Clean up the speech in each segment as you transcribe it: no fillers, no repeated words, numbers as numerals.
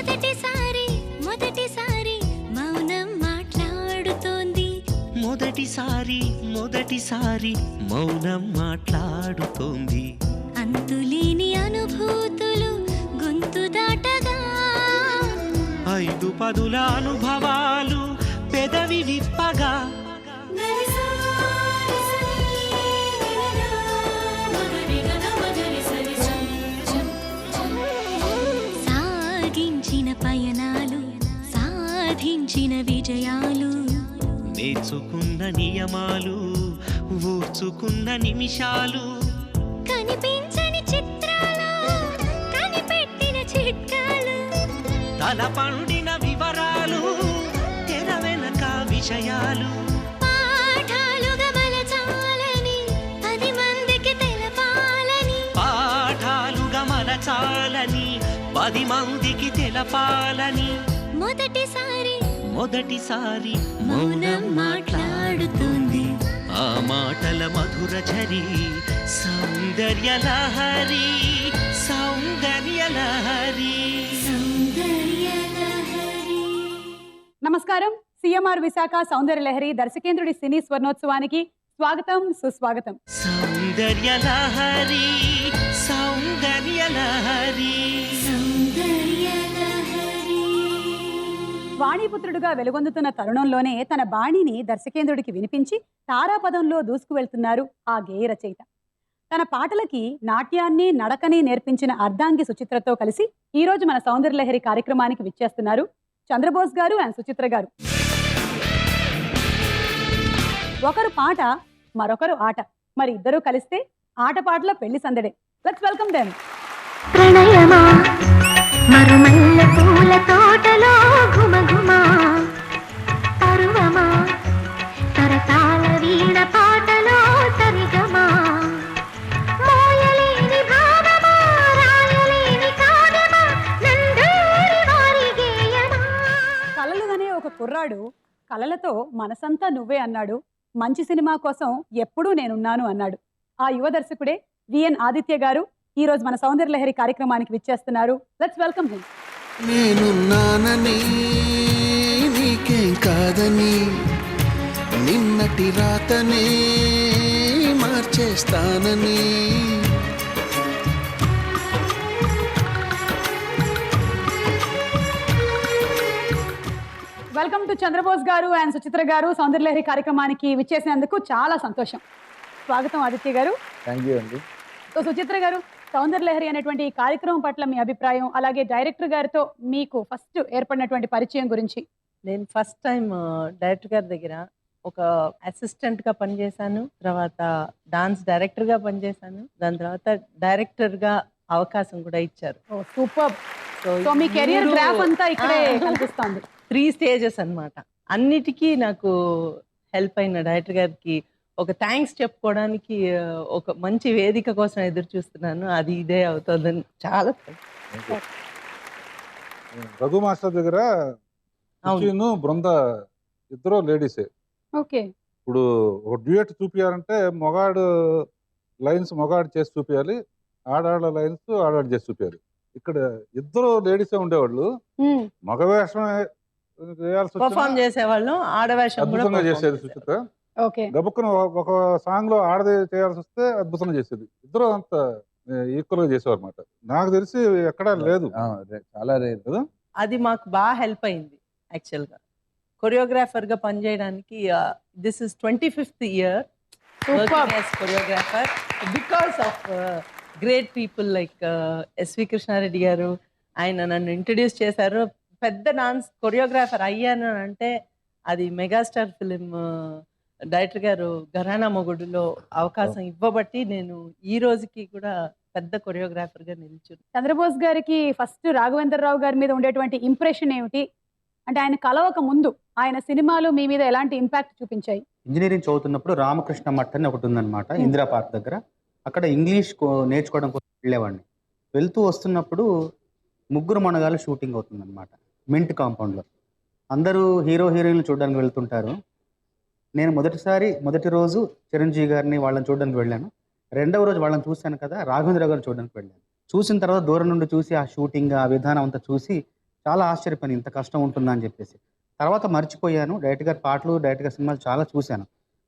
మొదటిసారి మొదటిసారి మౌనం మాట్లాడుతోంది. మొదటిసారి మౌనం మాట్లాడుతోంది. అంతులేని అనుభూతులు గొంతు దాటగా, 5 పదుల అనుభవాలు పెదవి విప్పగా, సాగించిన పయనాలు సాధించిన విజయాలు, నేర్చుకున్న నియమాలు ఊర్చుకున్న నిమిషాలు, కనిపించని చిత్రాలు కనిపెట్టిన చిట్కాలు, తల పండిన వివరాలు తెర వెనక విషయాలు, పాఠాలుగా మలచాలని 10 మందికి తెలపాలని, పాఠాలుగా మలచాలని 10 మందికి తెలపాలని. మొదటిసారి మౌనం మాట్లాడుతుంది. ఆ మాటల మధుర ఝరి సౌందర్య లహరి, సౌందర్య లహరి. నమస్కారం. సిఎంఆర్ విశాఖ సౌందర్య లహరి దర్శకేంద్రుడి సినీ స్వర్ణోత్సవానికి స్వాగతం, సుస్వాగతం. సౌందర్య లహరి, సౌందర్య లహరి. వాణిపుత్రుడుగా వెలుగొందుతున్న తరుణంలోనే తన బాణిని దర్శకేంద్రుడికి వినిపించి తారాపదంలో దూసుకువెళ్తున్నారు ఆ గేయ రచయిత. తన పాటలకి నాట్యాన్ని నడకని నేర్పించిన అర్ధాంగి సుచిత్రతో కలిసి ఈ రోజు మన సౌందర్య లహరి కార్యక్రమానికి విచ్చేస్తున్నారు చంద్రబోస్ గారు అండ్ సుచిత్ర గారు. ఒకరు పాట, మరొకరు ఆట. మరి ఇద్దరూ కలిస్తే ఆటపాటల పెళ్లి సందడే. Let's welcome them. ప్రణయమా మరుమల్ల పూల తోటలో ఘుమఘుమా, పరువమా తరతాల వీణ పాటలో సరిగమా, మోయలేని భావమా రాయలేని కావ్యమా, నందూరి వారి గేయమా. కలలు అనే ఒక కుర్రాడు కలలతో మనసంతా నువ్వే అన్నాడు. మంచి సినిమా కోసం ఎప్పుడూ నేనున్నాను అన్నాడు. ఆ యువ దర్శకుడే విఎన్ ఆదిత్య గారు ఈ రోజు మన సౌందర్య లహరి కార్యక్రమానికి విచ్చేస్తున్నారు. Let's welcome him. నేనున్నానని నీకేం కాదని, నిన్నటి రాతనే మార్చేస్తానని. Welcome to Chandrabose garu and Suchitra గారు సౌందర్య లహరి కార్యక్రమానికి విచ్చేసినందుకు చాలా సంతోషం. స్వాగతం ఆదిత్య గారు. థ్యాంక్ యూ అండి. సో సుచిత్ర గారు, సౌందర్య లహరి అనేటువంటి ఈ కార్యక్రమం పట్ల మీ అభిప్రాయం, అలాగే డైరెక్టర్ గారితో మీకు ఫస్ట్ ఏర్పడినటువంటి పరిచయం గురించి. నేను ఫస్ట్ టైం డైరెక్టర్ గారి దగ్గర ఒక అసిస్టెంట్గా పనిచేశాను, తర్వాత డాన్స్ డైరెక్టర్గా పనిచేశాను, దాని తర్వాత డైరెక్టర్గా అవకాశం కూడా ఇచ్చారు. సూపర్. సో మీ కెరియర్ గ్రాఫ్ అంతా ఇక్కడే కనిపిస్తుంది. 3 స్టేజెస్ అన్నమాట. అన్నిటికీ నాకు హెల్ప్ అయిన డైరెక్టర్ గారికి ఒక థ్యాంక్స్ చెప్పుకోవడానికి ఒక మంచి వేదిక కోసం ఎదురు చూస్తున్నాను. అది ఇదే అవుతుందని చాలా రఘు మాస్టర్ దగ్గర బృంద ఇద్దరు లేడీసే. ఓకే. ఇప్పుడు ఒక డ్యూయట్ చూపించాలంటే మొగాడు లైన్స్ మొగాడు చేసి చూపించాలి, ఆడాళ్ళ లైన్స్ ఆడాడు చేసి చూపించాలి. ఇక్కడ ఇద్దరు లేడీసే ఉండేవాళ్ళు. మగ వేషం పర్ఫామ్ చేసేవాళ్ళు, ఆడవేషం అద్భుతంగా చేసేది సుచిత. గబుక్కున ఒక సాంగ్ లో ఆడది చేయాల్సి వస్తే అద్భుతంగా చేసేది. ఇద్దరు అంత ఈక్వల్ గా చేసేవారు అనమాట. నాకు తెలిసి ఎక్కడా లేదు, చాలా లేదు. అది మాకు బాగా హెల్ప్ అయింది యాక్చువల్ గా కొరియోగ్రాఫర్ గా పనిచేయడానికి. This is 25th year choreographer because of great people like S V Krishna Reddy garu. ఆయన నన్ను ఇంట్రడ్యూస్ చేశారు. పెద్ద డాన్స్ కొరియోగ్రాఫర్ అయ్యాను అంటే అది మెగాస్టార్ ఫిలిం డైరెక్టర్ గారు ఘరానా మొగుడులో అవకాశం ఇవ్వబట్టి నేను ఈ రోజుకి కూడా పెద్ద కొరియోగ్రాఫర్ గా నిలిచాను. చంద్రబోస్ గారికి ఫస్ట్ రాఘవేంద్రరావు గారి మీద ఉండేటువంటి ఇంప్రెషన్ ఏమిటి? అంటే ఆయన కలవక ముందు ఆయన సినిమాలు మీ మీద ఎలాంటి ఇంపాక్ట్ చూపించాయి? ఇంజనీరింగ్ చదువుతున్నప్పుడు రామకృష్ణ మఠ్ అని ఒకటి ఉందన్నమాట ఇందిరా పార్క్ దగ్గర. అక్కడ ఇంగ్లీష్ నేర్చుకోవడం కోసం వెళ్ళేవాడిని. వెళ్తూ వస్తున్నప్పుడు ముగ్గురు మనగాళ్ళు షూటింగ్ అవుతుందన్నమాట మింట్ కాంపౌండ్లో. అందరూ హీరో హీరోయిన్లు చూడడానికి వెళ్తుంటారు. నేను మొదటి రోజు చిరంజీవి గారిని వాళ్ళని చూడడానికి వెళ్ళాను. రెండవ రోజు వాళ్ళని చూశాను కదా, రాఘవేంద్ర గారు చూడడానికి వెళ్ళాను. చూసిన తర్వాత దూరం నుండి చూసి ఆ షూటింగ్ ఆ విధానం అంతా చూసి చాలా ఆశ్చర్యపోయాను, ఇంత కష్టం ఉంటుందా అని చెప్పేసి. తర్వాత మర్చిపోయాను. డైరెక్టర్ గారి పాటలు, డైరెక్టర్ గారి సినిమాలు చాలా చూశాను.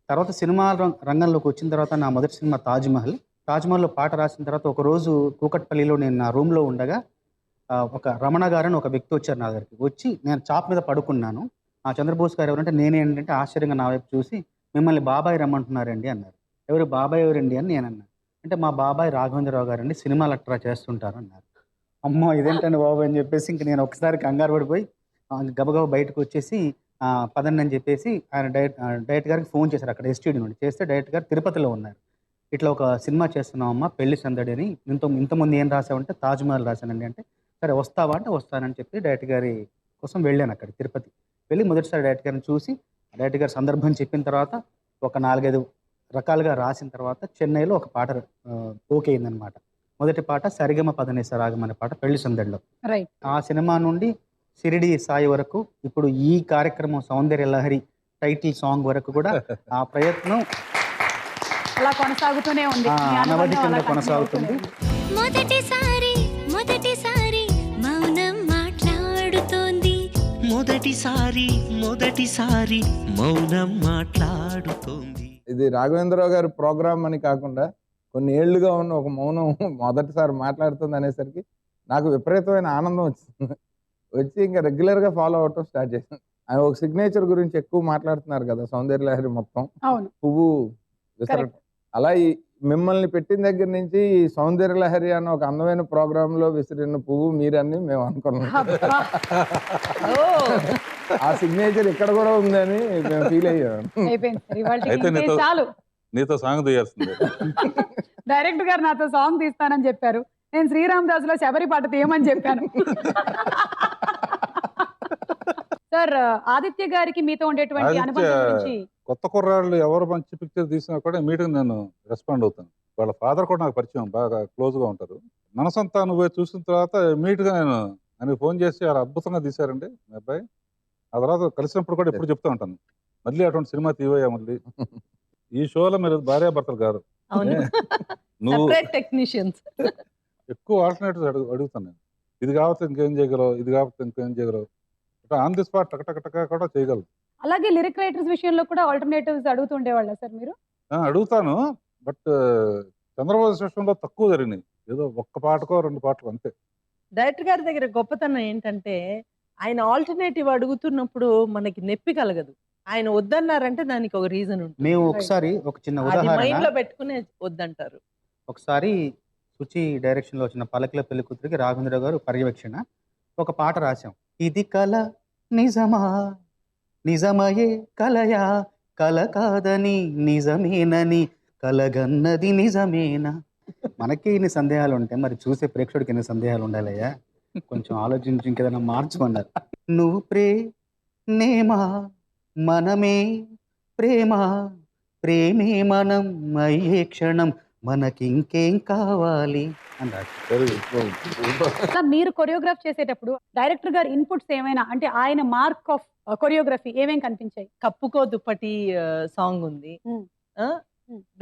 తర్వాత సినిమా రంగంలోకి వచ్చిన తర్వాత నా మొదటి సినిమా 'తాజ్‌మహల్'. 'తాజ్‌మహల్'లో పాట రాసిన తర్వాత ఒకరోజు కూకట్పల్లిలో నేను నా రూమ్‌లో ఉండగా ఒక రమణ గారని ఒక వ్యక్తి వచ్చారు నా దగ్గరికి. వచ్చి నేను చాప మీద పడుకున్నాను. ఆ చంద్రబోస్ గారు ఎవరంటే నేనేంటంటే ఆశ్చర్యంగా నా వైపు చూసి, "మిమ్మల్ని బాబాయ్ రమ్మంటున్నారండి" అన్నారు. "ఎవరు బాబాయ్ ఎవరండి" అని నేనన్నా. అంటే "మా బాబాయ్ రాఘవేంద్రరావు గారండి, సినిమాలు అట్లా చేస్తుంటారు" అన్నారు. అమ్మో! ఇదేంటండి బాబు అని చెప్పేసి ఇంక నేను ఒకసారి కంగారు పడిపోయి గబగబా బయటకు వచ్చేసి పదండి అని చెప్పేసి ఆయన డైరెక్టర్ గారికి ఫోన్ చేశారు అక్కడ ఎస్టీడీ నుండి. చేస్తే డైరెక్టర్ గారు తిరుపతిలో ఉన్నారు. "ఇట్లా ఒక సినిమా చేస్తున్నామమ్మా, పెళ్లి సందడి అని. ఇంతకుముందు ఏం రాసావంటే 'తాజ్‌మహల్' రాశానండి" అంటే, "సరే వస్తావా" అంటే వస్తానని చెప్పి డైరెక్టర్ గారి కోసం వెళ్ళాను అక్కడికి తిరుపతి. వెళ్ళి మొదటిసారి డైరెక్టర్ గారిని చూసి, డైరెక్టర్ గారి సందర్భం చెప్పిన తర్వాత ఒక 4, 5 రకాలుగా రాసిన తర్వాత చెన్నైలో ఒక పాట ఓకే అయిందనమాట. మొదటి పాట 'సరిగమ పదనిస రాగం' అనే పాట పెళ్లి సందడిలో. రైట్. ఆ సినిమా నుండి షిరిడి సాయి వరకు, ఇప్పుడు ఈ కార్యక్రమం 'సౌందర్య లహరి' టైటిల్ సాంగ్ వరకు కూడా ఆ ప్రయత్నం అలా కొనసాగుతూనే ఉంది. మీ అనుబంధం అనవధికంగా అలా కొనసాగుతుంది. మొదటిసారి మొదటిసారి మౌనం మాట్లాడుతోంది. మొదటిసారి మౌనం మాట్లాడుతోంది. ఇది రాఘవేంద్రరావు గారి ప్రోగ్రామ్ అని కాకుండా కొన్ని ఏళ్లుగా ఉన్న ఒక మౌనం మొదటిసారి మాట్లాడుతుంది అనేసరికి నాకు విపరీతమైన ఆనందం వచ్చింది. వచ్చి ఇంకా రెగ్యులర్గా ఫాలో అవటం స్టార్ట్ చేశాను. ఆయన ఒక సిగ్నేచర్ గురించి ఎక్కువ మాట్లాడుతున్నారు కదా, 'సౌందర్య లహరి' మొత్తం అవును. పువ్వు విసరటం. అలా ఈ మిమ్మల్ని పెట్టిన దగ్గర నుంచి ఈ 'సౌందర్య లహరి' అన్న ఒక అందమైన ప్రోగ్రామ్ లో విసిరిన పువ్వు మీరని మేము అనుకున్నాం. అబ్బా. ఆ సిగ్నేచర్ ఇక్కడ కూడా ఉందని మేము ఫీల్ అయ్యాము. అయిపోయింది సార్. ఇవాళకి అయితే ఇంతే నీతో- చాలు. నీతో సాంగ్ తీయాల్సిందే. డైరెక్టర్ గారు నాతో సాంగ్ తీస్తానని చెప్పారు. నేను శ్రీరామ్ దాసులో శబరి పాట తీయమని చెప్పాను. సార్, ఆదిత్య గారికి మీతో ఉండేటువంటి ఆదిత్య అనుబంధం గురించి. కొత్త కుర్రాళ్ళు ఎవరు మంచి పిక్చర్ తీసినా కూడా మీటింగ్ నేను రెస్పాండ్ అవుతాను. వాళ్ళ ఫాదర్ కూడా నాకు పరిచయం, బాగా క్లోజ్ గా ఉంటారు. మనసంతా నువ్వే చూసిన తర్వాత ఇమీడియట్ గా నేను ఆయనకి ఫోన్ చేసి అలా అద్భుతంగా తీశారండి మీ అబ్బాయి. ఆ తర్వాత కలిసినప్పుడు కూడా ఎప్పుడు చెప్తూ ఉంటాను, మళ్ళీ అటువంటి సినిమా తీవయ్యా మళ్ళీ. ఈ షోలో మీరు భార్యాభర్తలు గారు, అవును. నువ్వు సెపరేట్ టెక్నీషియన్స్. ఎక్కువ ఆల్టర్నేటివ్స్ అడుగుతాను నేను. ఇది కాకపోతే ఇంకేం చేయగలవు, ఇది కాకపోతే ఇంకేం చేయగలవు, ఆన్ ది స్పాట్ టక కూడా చేయగలరు. అలాగే లిరిక్ రైటర్స్ విషయంలో కూడా ఆల్టర్నేటివ్స్ అడుగుతుండేవాళ్ళ సార్ మీరు? అడుగుతాను, బట్ చంద్రబాబు విషయంలో తక్కువ జరిగినాయి. ఏదో ఒక్క పాటకో 2 పాటలు అంతే. డైరెక్టర్ గారి దగ్గర గొప్పతనం ఏంటంటే ఆయన ఆల్టర్నేటివ్ అడుగుతున్నప్పుడు మనకి నొప్పి కలగదు. ఆయన వద్దన్నారంటే దానికి ఒక రీజన్ ఉంటుంది. మేము ఒకసారి ఒక చిన్న అది మైండ్ ఉదాహరణ, లో పెట్టుకునే వద్దంటారు. ఒకసారి సుచి డైరెక్షన్లో వచ్చిన 'పలకిల పెళ్లి కూతురికి' రాఘవేంద్రరావు గారు పర్యవేక్షణ ఒక పాట రాశాం. ఇది కల నిజమా, నిజమయే కలయా, కల కాదని నిజమేనని కలగన్నది నిజమేనా. మనకి ఇన్ని సందేహాలు ఉంటాయి, మరి చూసే ప్రేక్షకుడికి ఎన్ని సందేహాలు ఉండాలయ్యా, కొంచెం ఆలోచించి ఇంకేదైనా మార్చమన్నారు. నువ్వు ప్రేమా మనమే ప్రేమ, ప్రేమే మనం అయ్యే క్షణం, మనకింకేం కావాలి అన్నారు. అలా మీరు కొరియోగ్రాఫ్ చేసేటప్పుడు డైరెక్టర్ గారి ఇన్పుట్స్ ఏమైనా, అంటే ఆయన మార్క్ ఆఫ్ కొరియోగ్రఫీ ఏమేం కనిపించాయి? కప్పుకో దుప్పటి సాంగ్ ఉంది. ఉమ్. ఆ?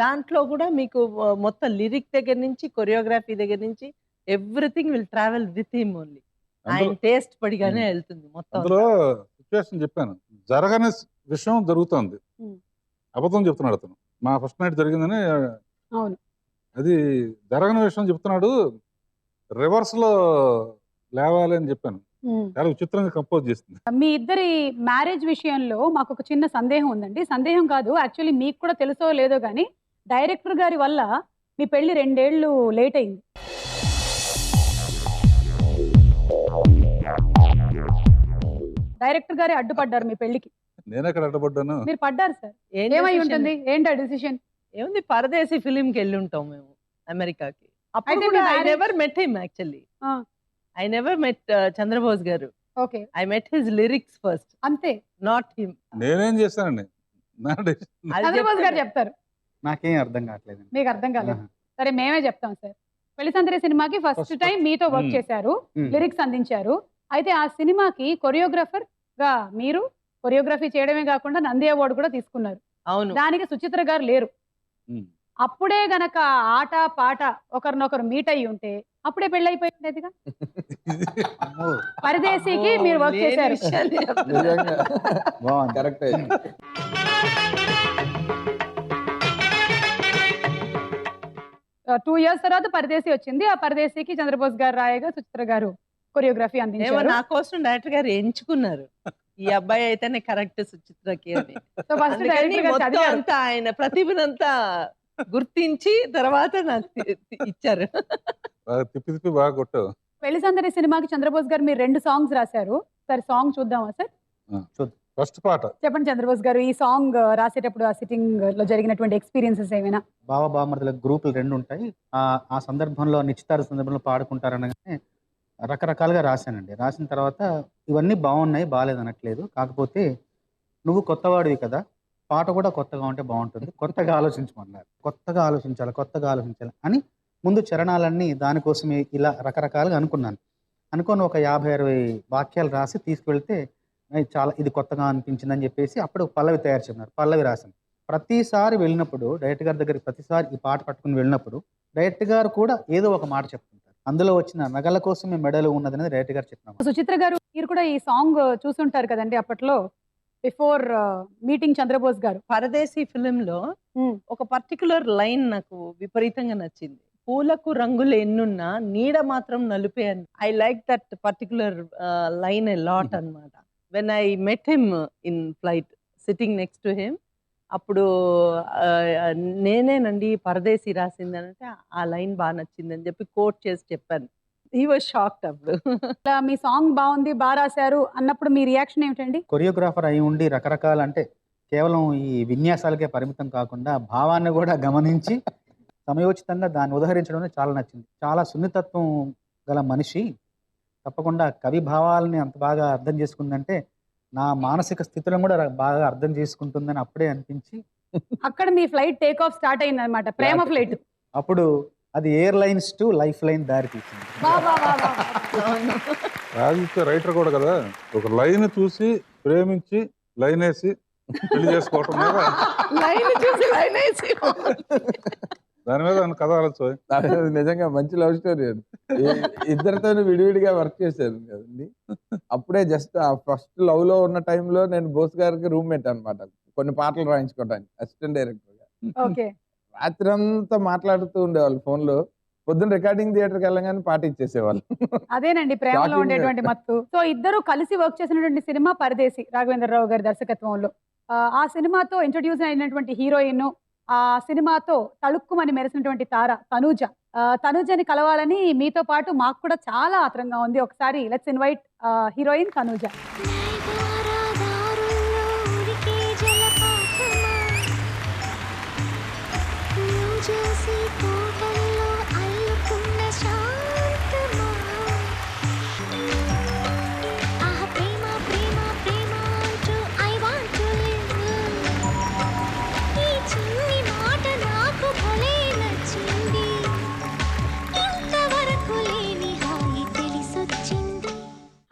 దాంట్లో కూడా మీకు మొత్తం లిరిక్ దగ్గర నుంచి కొరియోగ్రఫీ దగ్గర నుంచి everything will travel with him only. ఆయన టేస్ట్ పడిగానే వెళ్తుంది మొత్తం. అందులో సిచ్యువేషన్ చెప్పాను, జరగని విషయం జరుగుతుంది, అబద్ధం చెప్తున్నాడు అతను. మా ఫస్ట్ నైట్ జరిగిందని, అవును, అది జరగని విషయం చెప్తున్నాడు, రివర్స్ లో లేవాలి అని చెప్పాను. చాలా విచిత్రంగా కంపోజ్ చేస్తుంది. మీ ఇద్దరి మ్యారేజ్ విషయంలో మాకు ఒక చిన్న సందేహం ఉందండి. సందేహం కాదు, యాక్చువల్లీ మీకు కూడా తెలుసో లేదో కానీ డైరెక్టర్ గారి వల్ల మీ పెళ్లి 2 ఏళ్ళు లేట్ అయింది. డైరెక్టర్ గారే అడ్డుపడ్డారు మీ పెళ్లికి. నేను ఎక్కడ అడ్డపడ్డాను? మీరు పడ్డారు సార్. ఏం ఏమై decision? ఉంటుంది, ఏంటి ఆ డిసిషన్? ఏముంది, పరదేశీ ఫిలిం కి వెళ్ళి ఉంటాం మేము అమెరికాకి. అప్పుడు అయితే కూడా మీ I marriage- never met him actually. I never met Chandrabose గారు. Okay, I met his lyrics first, అంతే. Not him. నేనేం చేశానండి, నా decision. చంద్రబాబు గారు చెప్తారు, నాకేం అర్థం కావట్లేదు. మీకు అర్థం కాలేదు. ఆహా. సరే, మేమే చెప్తాం సార్. పెళ్లి సందడి సినిమాకి ఫస్ట్ First- టైం మీతో వర్క్ Hmm. చేశారు, Hmm. లిరిక్స్ అందించారు. అయితే ఆ సినిమాకి కొరియోగ్రాఫర్ గా మీరు కొరియోగ్రఫీ చేయడమే కాకుండా నంది అవార్డు కూడా తీసుకున్నారు. అవును. దానికి సుచిత్ర గారు లేరు. Hmm. అప్పుడే గనక ఆట పాట ఒకరినొకరు మీట్ అయ్యి ఉంటే అప్పుడే పెళ్లి అయిపోయి ఉండేదిగా. అమ్మో, పరదేశీకి మీరు వర్క్ లేని చేశారు. విషయాలు చెప్తున్నారు. నిజంగా బాగుంది. కరెక్ట్ అయింది. 2 ఇయర్స్ తర్వాత పరదేశీ వచ్చింది. ఆ పరదేశీకి చంద్రబోస్ గారు రాయగా సుచిత్ర గారు కొరియోగ్రఫీ ఏమో అందించారు. నా కోసం డైరెక్టర్ గారు ఎంచుకున్నారు, ఈ అబ్బాయి అయితేనే కరెక్ట్ సుచిత్రకి అని. సో ఫస్ట్ అందుకని డైరెక్టర్ గారు మొత్తం చదివారు. అంతా ఆయన ప్రతిభనంతా గుర్తించి తర్వాత నాకు ఇచ్చారు. బాగా తిప్పి తిప్పి బాగా కొట్టావు. పెళ్లి సందడి సినిమాకి చంద్రబోస్ గారు మీరు 2 సాంగ్స్ రాశారు. సరే సాంగ్ చూద్దామా సార్? ఫస్ట్ పాట చెప్పండి చంద్రబోస్ గారు, ఈ సాంగ్ రాసేటప్పుడు ఆ సిట్టింగ్ లో జరిగినటువంటి ఎక్స్పీరియన్సెస్ ఏమైనా? బావ బామర్దుల గ్రూపులు 2 ఉంటాయి. ఆ సందర్భంలో నిశ్చితార్థ సందర్భంలో పాడుకుంటారనగానే రకరకాలుగా రాశానండి. రాసిన తర్వాత ఇవన్నీ బాగున్నాయి, బాలేదు అనట్లేదు. కాకపోతే నువ్వు కొత్తవాడివి కదా, పాట కూడా కొత్తగా ఉంటే బాగుంటుంది, కొత్తగా ఆలోచించమన్నారు. కొత్తగా ఆలోచించాలి అని ముందు చరణాలన్నీ దానికోసమే ఇలా రకరకాలుగా అనుకున్నాను. అనుకొని ఒక 50-60 వాక్యాలు రాసి తీసుకువెళ్తే ఇది కొత్తగా అనిపించిందని చెప్పేసి అప్పుడు పల్లవి తయారు చేయన్నారు. పల్లవి రాశాను. ప్రతిసారి వెళ్ళినప్పుడు డైరెక్టర్ గారి దగ్గరికి ప్రతిసారి ఈ పాట పట్టుకుని వెళ్ళినప్పుడు డైరెక్టర్ గారు కూడా ఏదో ఒక మాట చెప్తుంటారు. అందులో వచ్చిన నగల కోసమే మెడలు ఉన్నదని డైరెక్టర్ గారు చెప్పినారు. సుచిత్ర గారు మీరు కూడా ఈ సాంగ్ చూసుంటారు కదండి అప్పట్లో, బిఫోర్ మీటింగ్ చంద్రబోస్ గారు. పరదేశీ ఫిలిం లో ఒక పర్టికులర్ లైన్ నాకు విపరీతంగా నచ్చింది. పూలకు రంగులు ఎన్నున్నా నీడ మాత్రం నలుపే అని. I like that particular line a lot అన్నమాట. When I met him in flight sitting next to him, అప్పుడు నేనేనండి పరదేశీ రాసింది అంటే ఆ లైన్ బాగా నచ్చింది అని చెప్పి కోట్ చేసి చెప్పాను. హీ వాజ్ షాక్డ్ అప్పుడు. ఇలా మీ సాంగ్ బాగుంది, బాగా రాశారు అన్నప్పుడు మీ రియాక్షన్ ఏమిటండి? కొరియోగ్రాఫర్ అయి ఉండి రకరకాల అంటే కేవలం ఈ విన్యాసాలకే పరిమితం కాకుండా భావాన్ని కూడా గమనించి సమయోచితంగా దాన్ని ఉదహరించడం చాలా నచ్చింది. చాలా సున్నితత్వం గల మనిషి, తప్పకుండా కవి భావాలని అంత బాగా అర్థం చేసుకుందంటే నా మానసిక స్థితులను కూడా బాగా అర్థం చేసుకుంటుందని అప్పుడే అనిపించి అక్కడ మీ ఫ్లైట్ టేక్ ఆఫ్ స్టార్ట్ అయింది అనమాట, ప్రేమ ఫ్లైట్. అప్పుడు అది air lines to life line దారి తీసింది. రాజకీయ రైటర్ కూడా కదా, ఒక లైన్ చూసి ప్రేమించి లైన్ వేసి పెళ్లి చేసుకోవటం మీద లైన్ చూసి లైన్ వేసి దాని మీద కథ ఆలోచన. అది నిజంగా మంచి లవ్ స్టోరీ అండి. ఇద్దరితో విడివిడిగా వర్క్ చేశాను కదండి. అప్పుడే జస్ట్ ఆ ఫస్ట్ లవ్ లో ఉన్న టైంలో నేను బోస్ గారికి రూమ్మేట్ అనమాట, కొన్ని పాటలు రాయించుకోవడానికి అసిస్టెంట్ డైరెక్టర్ గా. ఓకే. రాత్రి అంతా మాట్లాడుతూ ఉండేవాళ్ళు ఫోన్ లో, పొద్దున్న రికార్డింగ్ థియేటర్కి వెళ్ళగానే పాట ఇచ్చేసేవాళ్ళు. అదేనండి ప్రేమలో ఉండేటువంటి మత్తు. సో ఇద్దరు కలిసి వర్క్ చేసినటువంటి సినిమా పరదేశి, రాఘవేంద్రరావు గారి దర్శకత్వంలో. ఆ సినిమాతో ఇంట్రొడ్యూస్ అయినటువంటి హీరోయిన్, ఆ సినిమాతో తళుక్కుమని మెరిసినటువంటి తార తనూజ. తనూజని కలవాలని మీతో పాటు మాకు కూడా చాలా ఆత్రంగా ఉంది. ఒకసారి let's invite heroine Tanuja.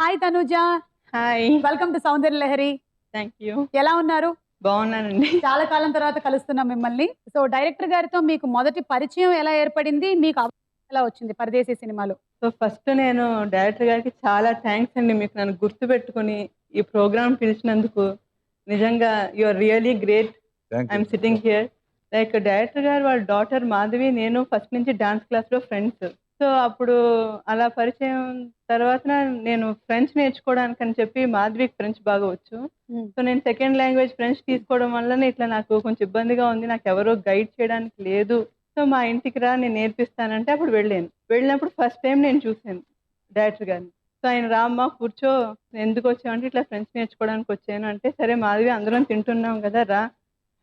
Hi Tanuja. Hi, welcome to Soundarya Lahari. Thank you. ఎలా ఉన్నారు? బాగున్నానండి. చాలా కాలం తర్వాత కలుస్తున్నాం మిమ్మల్ని. సో డైరెక్టర్ గారితో మీకు మొదటి పరిచయం ఎలా ఏర్పడింది, మీకు అవకాశం ఎలా వచ్చింది పరదేశీ సినిమాలో? సో ఫస్ట్ నేను డైరెక్టర్ గారికి చాలా థ్యాంక్స్ అండి, మీకు నన్ను గుర్తుపెట్టుకుని ఈ ప్రోగ్రామ్ పిలిచినందుకు. నిజంగా you are really great. I'm sitting here. Like director గారు వాళ్ళ డాటర్ మాధవి, నేను ఫస్ట్ నుంచి డాన్స్ క్లాస్లో ఫ్రెండ్స్. సో అప్పుడు అలా పరిచయం తర్వాత నేను ఫ్రెంచ్ నేర్చుకోవడానికి అని చెప్పి, మాధవికి ఫ్రెంచ్ బాగా వచ్చు. సో నేను సెకండ్ లాంగ్వేజ్ ఫ్రెంచ్ తీసుకోవడం వల్ల ఇట్లా నాకు కొంచెం ఇబ్బందిగా ఉంది, నాకు ఎవరో గైడ్ చేయడానికి లేదు. సో మా ఇంటికి రా, నేను నేర్పిస్తానంటే అప్పుడు వెళ్ళినప్పుడు ఫస్ట్ టైం నేను చూశాను డైరెక్టర్ గారిని. సో ఆయన రామ్మా కూర్చో, ఎందుకు వచ్చామంటే ఇట్లా ఫ్రెంచ్ నేర్చుకోవడానికి వచ్చాను అంటే, సరే మాధవి అందరం తింటున్నాం కదా, రా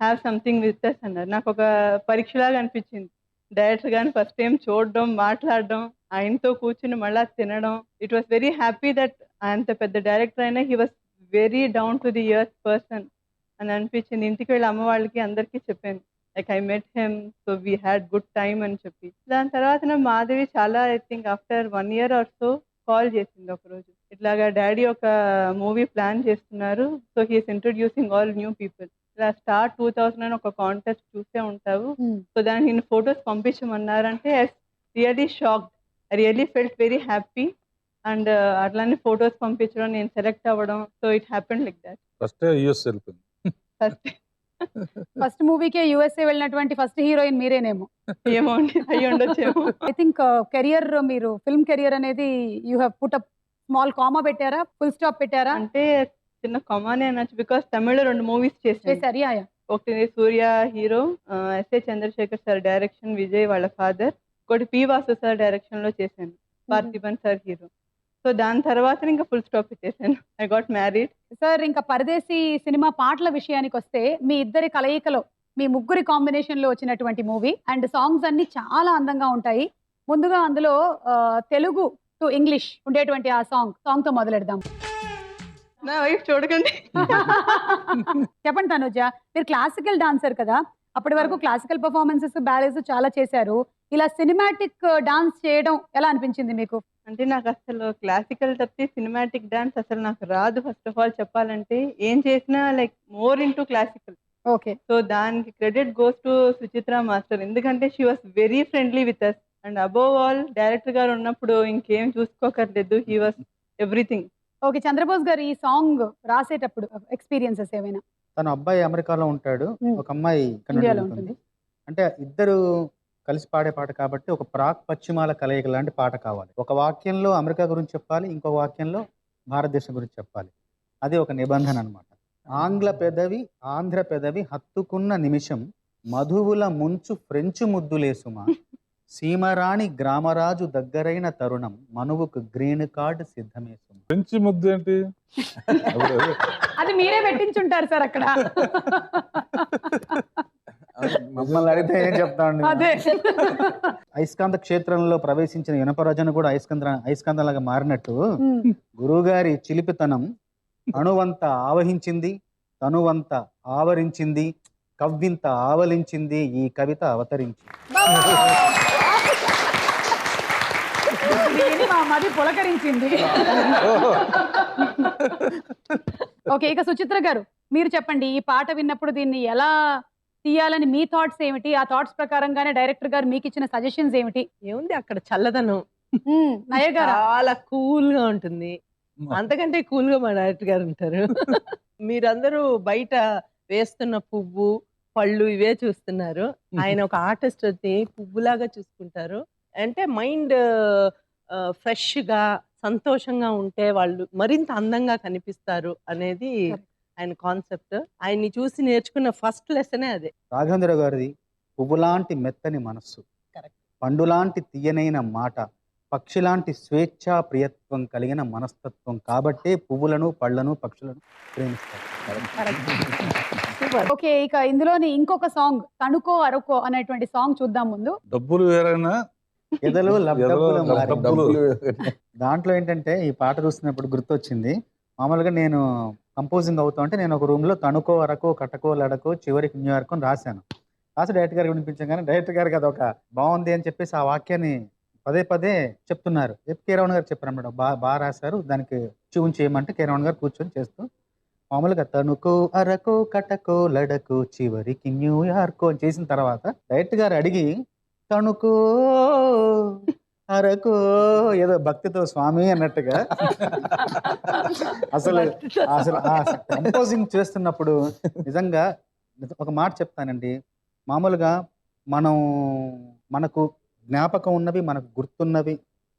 హ్యావ్ సంథింగ్ విత్ అస్ అన్నారు. నాకు ఒక పరీక్షలాగా అనిపించింది డైరెక్టర్ గారిని ఫస్ట్ టైం చూడడం, మాట్లాడడం, ఆయనతో కూర్చుని మళ్ళీ తినడం. It was very happy that అంత పెద్ద డైరెక్టర్ అయినా he was very down to the earth person అని అనిపించింది. ఇంటికి వెళ్ళి అమ్మ వాళ్ళకి అందరికీ చెప్పాను, like I met him, so we had good time అని చెప్పి. దాని తర్వాత మాధవి చాలా, I think after 1 year or so call చేసింది ఒకరోజు, ఇట్లాగా డాడీ ఒక మూవీ ప్లాన్ చేస్తున్నారు, so he's introducing all new people. ఇలా స్టార్ 2000 అని ఒక కాంటెస్ట్ చూసే ఉంటావు, సో దానికి నేను ఫొటోస్ పంపించమన్నారంటే really shocked. I really felt very happy. And అట్లానే ఫొటోస్ పంపించడం, నేను సెలెక్ట్ అవ్వడం. So it happened like that. First US వెళ్ళిపోయింది. ఫస్ట్ ఫస్ట్ మూవీకే యూఎస్ఏ వెళ్ళినటువంటి ఫస్ట్ హీరోయిన్ మీరేనేమో. ఏమో అండి, అయ్యి ఉండొచ్చేమో. ఐ థింక్ కెరియర్, మీరు ఫిల్మ్ కెరియర్ అనేది you have put up small comma పెట్టారా, ఫుల్ స్టాప్ పెట్టారా? అంటే చిన్న కమానే అనొచ్చు. బికాస్ తమిళ్లో 2 మూవీస్ చేశాను. చేశారు. యా. ఒకటి Surya hero, SA Chandrasekhar sir direction, Vijay వాళ్ళ ఫాదర్. ఒకటి పి వాసు సార్ డైరెక్షన్ లో చేశాను, పార్థిబన్ సార్ హీరో. సో దాని తర్వాత ఇంకా ఫుల్ స్టాప్ ఇచ్చేసాను. I got married. సార్, ఇంకా పరదేశీ సినిమా పాటల విషయానికి వస్తే, మీ ఇద్దరి కలయికలో, మీ ముగ్గురి కాంబినేషన్ లో వచ్చినటువంటి మూవీ అండ్ సాంగ్స్ అన్ని చాలా అందంగా ఉంటాయి. ముందుగా అందులో తెలుగు టు ఇంగ్లీష్ ఉండేటువంటి ఆ సాంగ్ తో మొదలెడదాం. నా వైఫ్ చూడకండి. చెప్పండి తనుజ, మీరు క్లాసికల్ డాన్సర్ కదా, అప్పటి వరకు క్లాసికల్ పర్ఫార్మెన్సెస్, బ్యాలెన్స్ చాలా చేశారు. ఇలా సినిమాటిక్ డాన్స్ చేయడం ఎలా అనిపించింది మీకు? అంటే నాకు అసలు క్లాసికల్ తప్పితే సినిమాటిక్ డాన్స్ అసలు నాకు రాదు. ఫస్ట్ ఆఫ్ ఆల్ చెప్పాలంటే ఏం చేసినా like more into classical. Okay. So దానికి credit goes to Suchitra master. ఎందుకంటే she was very friendly with us. And above all director గారు ఉన్నప్పుడు ఇంకేం చూసుకోకర్లేదు. He was everything. Okay. Chandrabose గారు ఈ సాంగ్ రాసేటప్పుడు ఎక్స్పీరియన్సెస్ ఏమైనా? తన అబ్బాయి అమెరికాలో ఉంటాడు, ఒక అమ్మాయి ఇక్కడ ఇండియాలో ఉంటుంది. అంటే ఇద్దరు కలిసి పాడే పాట కాబట్టి ఒక ప్రాక్ పశ్చిమాల కలయిక లాంటి పాట కావాలి. ఒక వాక్యంలో అమెరికా గురించి చెప్పాలి, ఇంకో వాక్యంలో భారతదేశం గురించి చెప్పాలి. అది ఒక నిబంధన అన్నమాట. ఆంగ్ల పెదవి ఆంధ్ర పెదవి హత్తుకున్న నిమిషం, మధువుల ముంచు ఫ్రెంచ్ ముద్దులేసుమా, సీమరాణి గ్రామరాజు దగ్గరైన తరుణం, మనువుకు గ్రీన్ కార్డ్ సిద్ధమేసుమా. ఫ్రెంచ్ ముద్దు ఏంటి? అది మీరే పెట్టించుంటారు సార్ అక్కడ. మమ్మల్ని అడిగితే ఏం చెప్తాను. అదే. అయస్కాంత క్షేత్రంలో ప్రవేశించిన ఇనపరజను కూడా అయస్కాంతంలాగా మారినట్టు గురువుగారి చిలిపితనం అణువంత ఆవహించింది, తనువంత ఆవరించింది, కవ్వింత ఆవలించింది, ఈ కవిత అవతరించింది. మాది పులకరించింది. ఓకే, ఇక సుచిత్ర గారు మీరు చెప్పండి, ఈ పాట విన్నప్పుడు దీన్ని ఎలా తీయాలని మీ థాట్స్ ఏమిటి? ఆ థాట్స్ ప్రకారంగానే డైరెక్టర్ గారు మీకు ఇచ్చిన సజెషన్స్ ఏమిటి? ఏముంది అక్కడ చల్లదనం, నయ గారు చాలా కూల్ గా ఉంటుంది. అంతకంటే కూల్ గా మా డైరెక్టర్ గారు ఉంటారు. మీరందరూ బయట వేస్తున్న పువ్వు పళ్ళు ఇవే చూస్తున్నారు. ఆయన ఒక ఆర్టిస్ట్ వచ్చి పువ్వులాగా చూసుకుంటారు. అంటే మైండ్ ఫ్రెష్ గా సంతోషంగా ఉంటే వాళ్ళు మరింత అందంగా కనిపిస్తారు అనేది ఆయన కాన్సెప్ట్. ఆయన్ని చూసి నేర్చుకున్న ఫస్ట్ లెసనే అదే. రాఘవేంద్ర గారిది పువ్వులాంటి మెత్తని మనస్సు, పండులాంటి తీయనైన మాట, పక్షిలాంటి స్వేచ్ఛా ప్రియత్వం కలిగిన మనస్తత్వం కాబట్టే పువ్వులను పళ్ళను పక్షులను ప్రేమిస్తారు. ఓకే, ఇక ఇందులోని ఇంకొక సాంగ్ తణుకో అరకో అనేటువంటి సాంగ్ చూద్దాం. ముందు డబ్బులు వేరైనా ఎదలు లబ్డబ్బులు మారి. డబ్బులు దాంట్లో ఏంటంటే ఈ పాట చూస్తున్నప్పుడు గుర్తొచ్చింది. మామూలుగా నేను కంపోజింగ్ అవుతా ఉంటే నేను ఒక రూమ్ లో తణుకో అరకో కటకో లడకో చివరికి న్యూయార్క్ అని రాశాను. రాసి డైరెక్టర్ గారికి వినిపించగానే డైరెక్టర్ గారికి అదొక బాగుంది అని చెప్పేసి ఆ వాక్యాన్ని పదే పదే చెప్తున్నారు. కేరవణ్ గారు చెప్పారు అన్నమాట, బాగా రాశారు, దానికి ట్యూన్ చేయమంటే కేరవణ్ గారు కూర్చొని చేస్తూ మామూలుగా తణుకో అరకో కటకో లడకో చివరికి న్యూయార్క్ అని చేసిన తర్వాత డైరెక్టర్ గారు అడిగి తణుకో అరకో ఏదో భక్తితో స్వామి అన్నట్టుగా అసలు అసలు కంపోజింగ్ చేస్తున్నప్పుడు నిజంగా ఒక మాట చెప్తానండి. మామూలుగా మనకు జ్ఞాపకం ఉన్నవి, మనకు గుర్తున్నవి,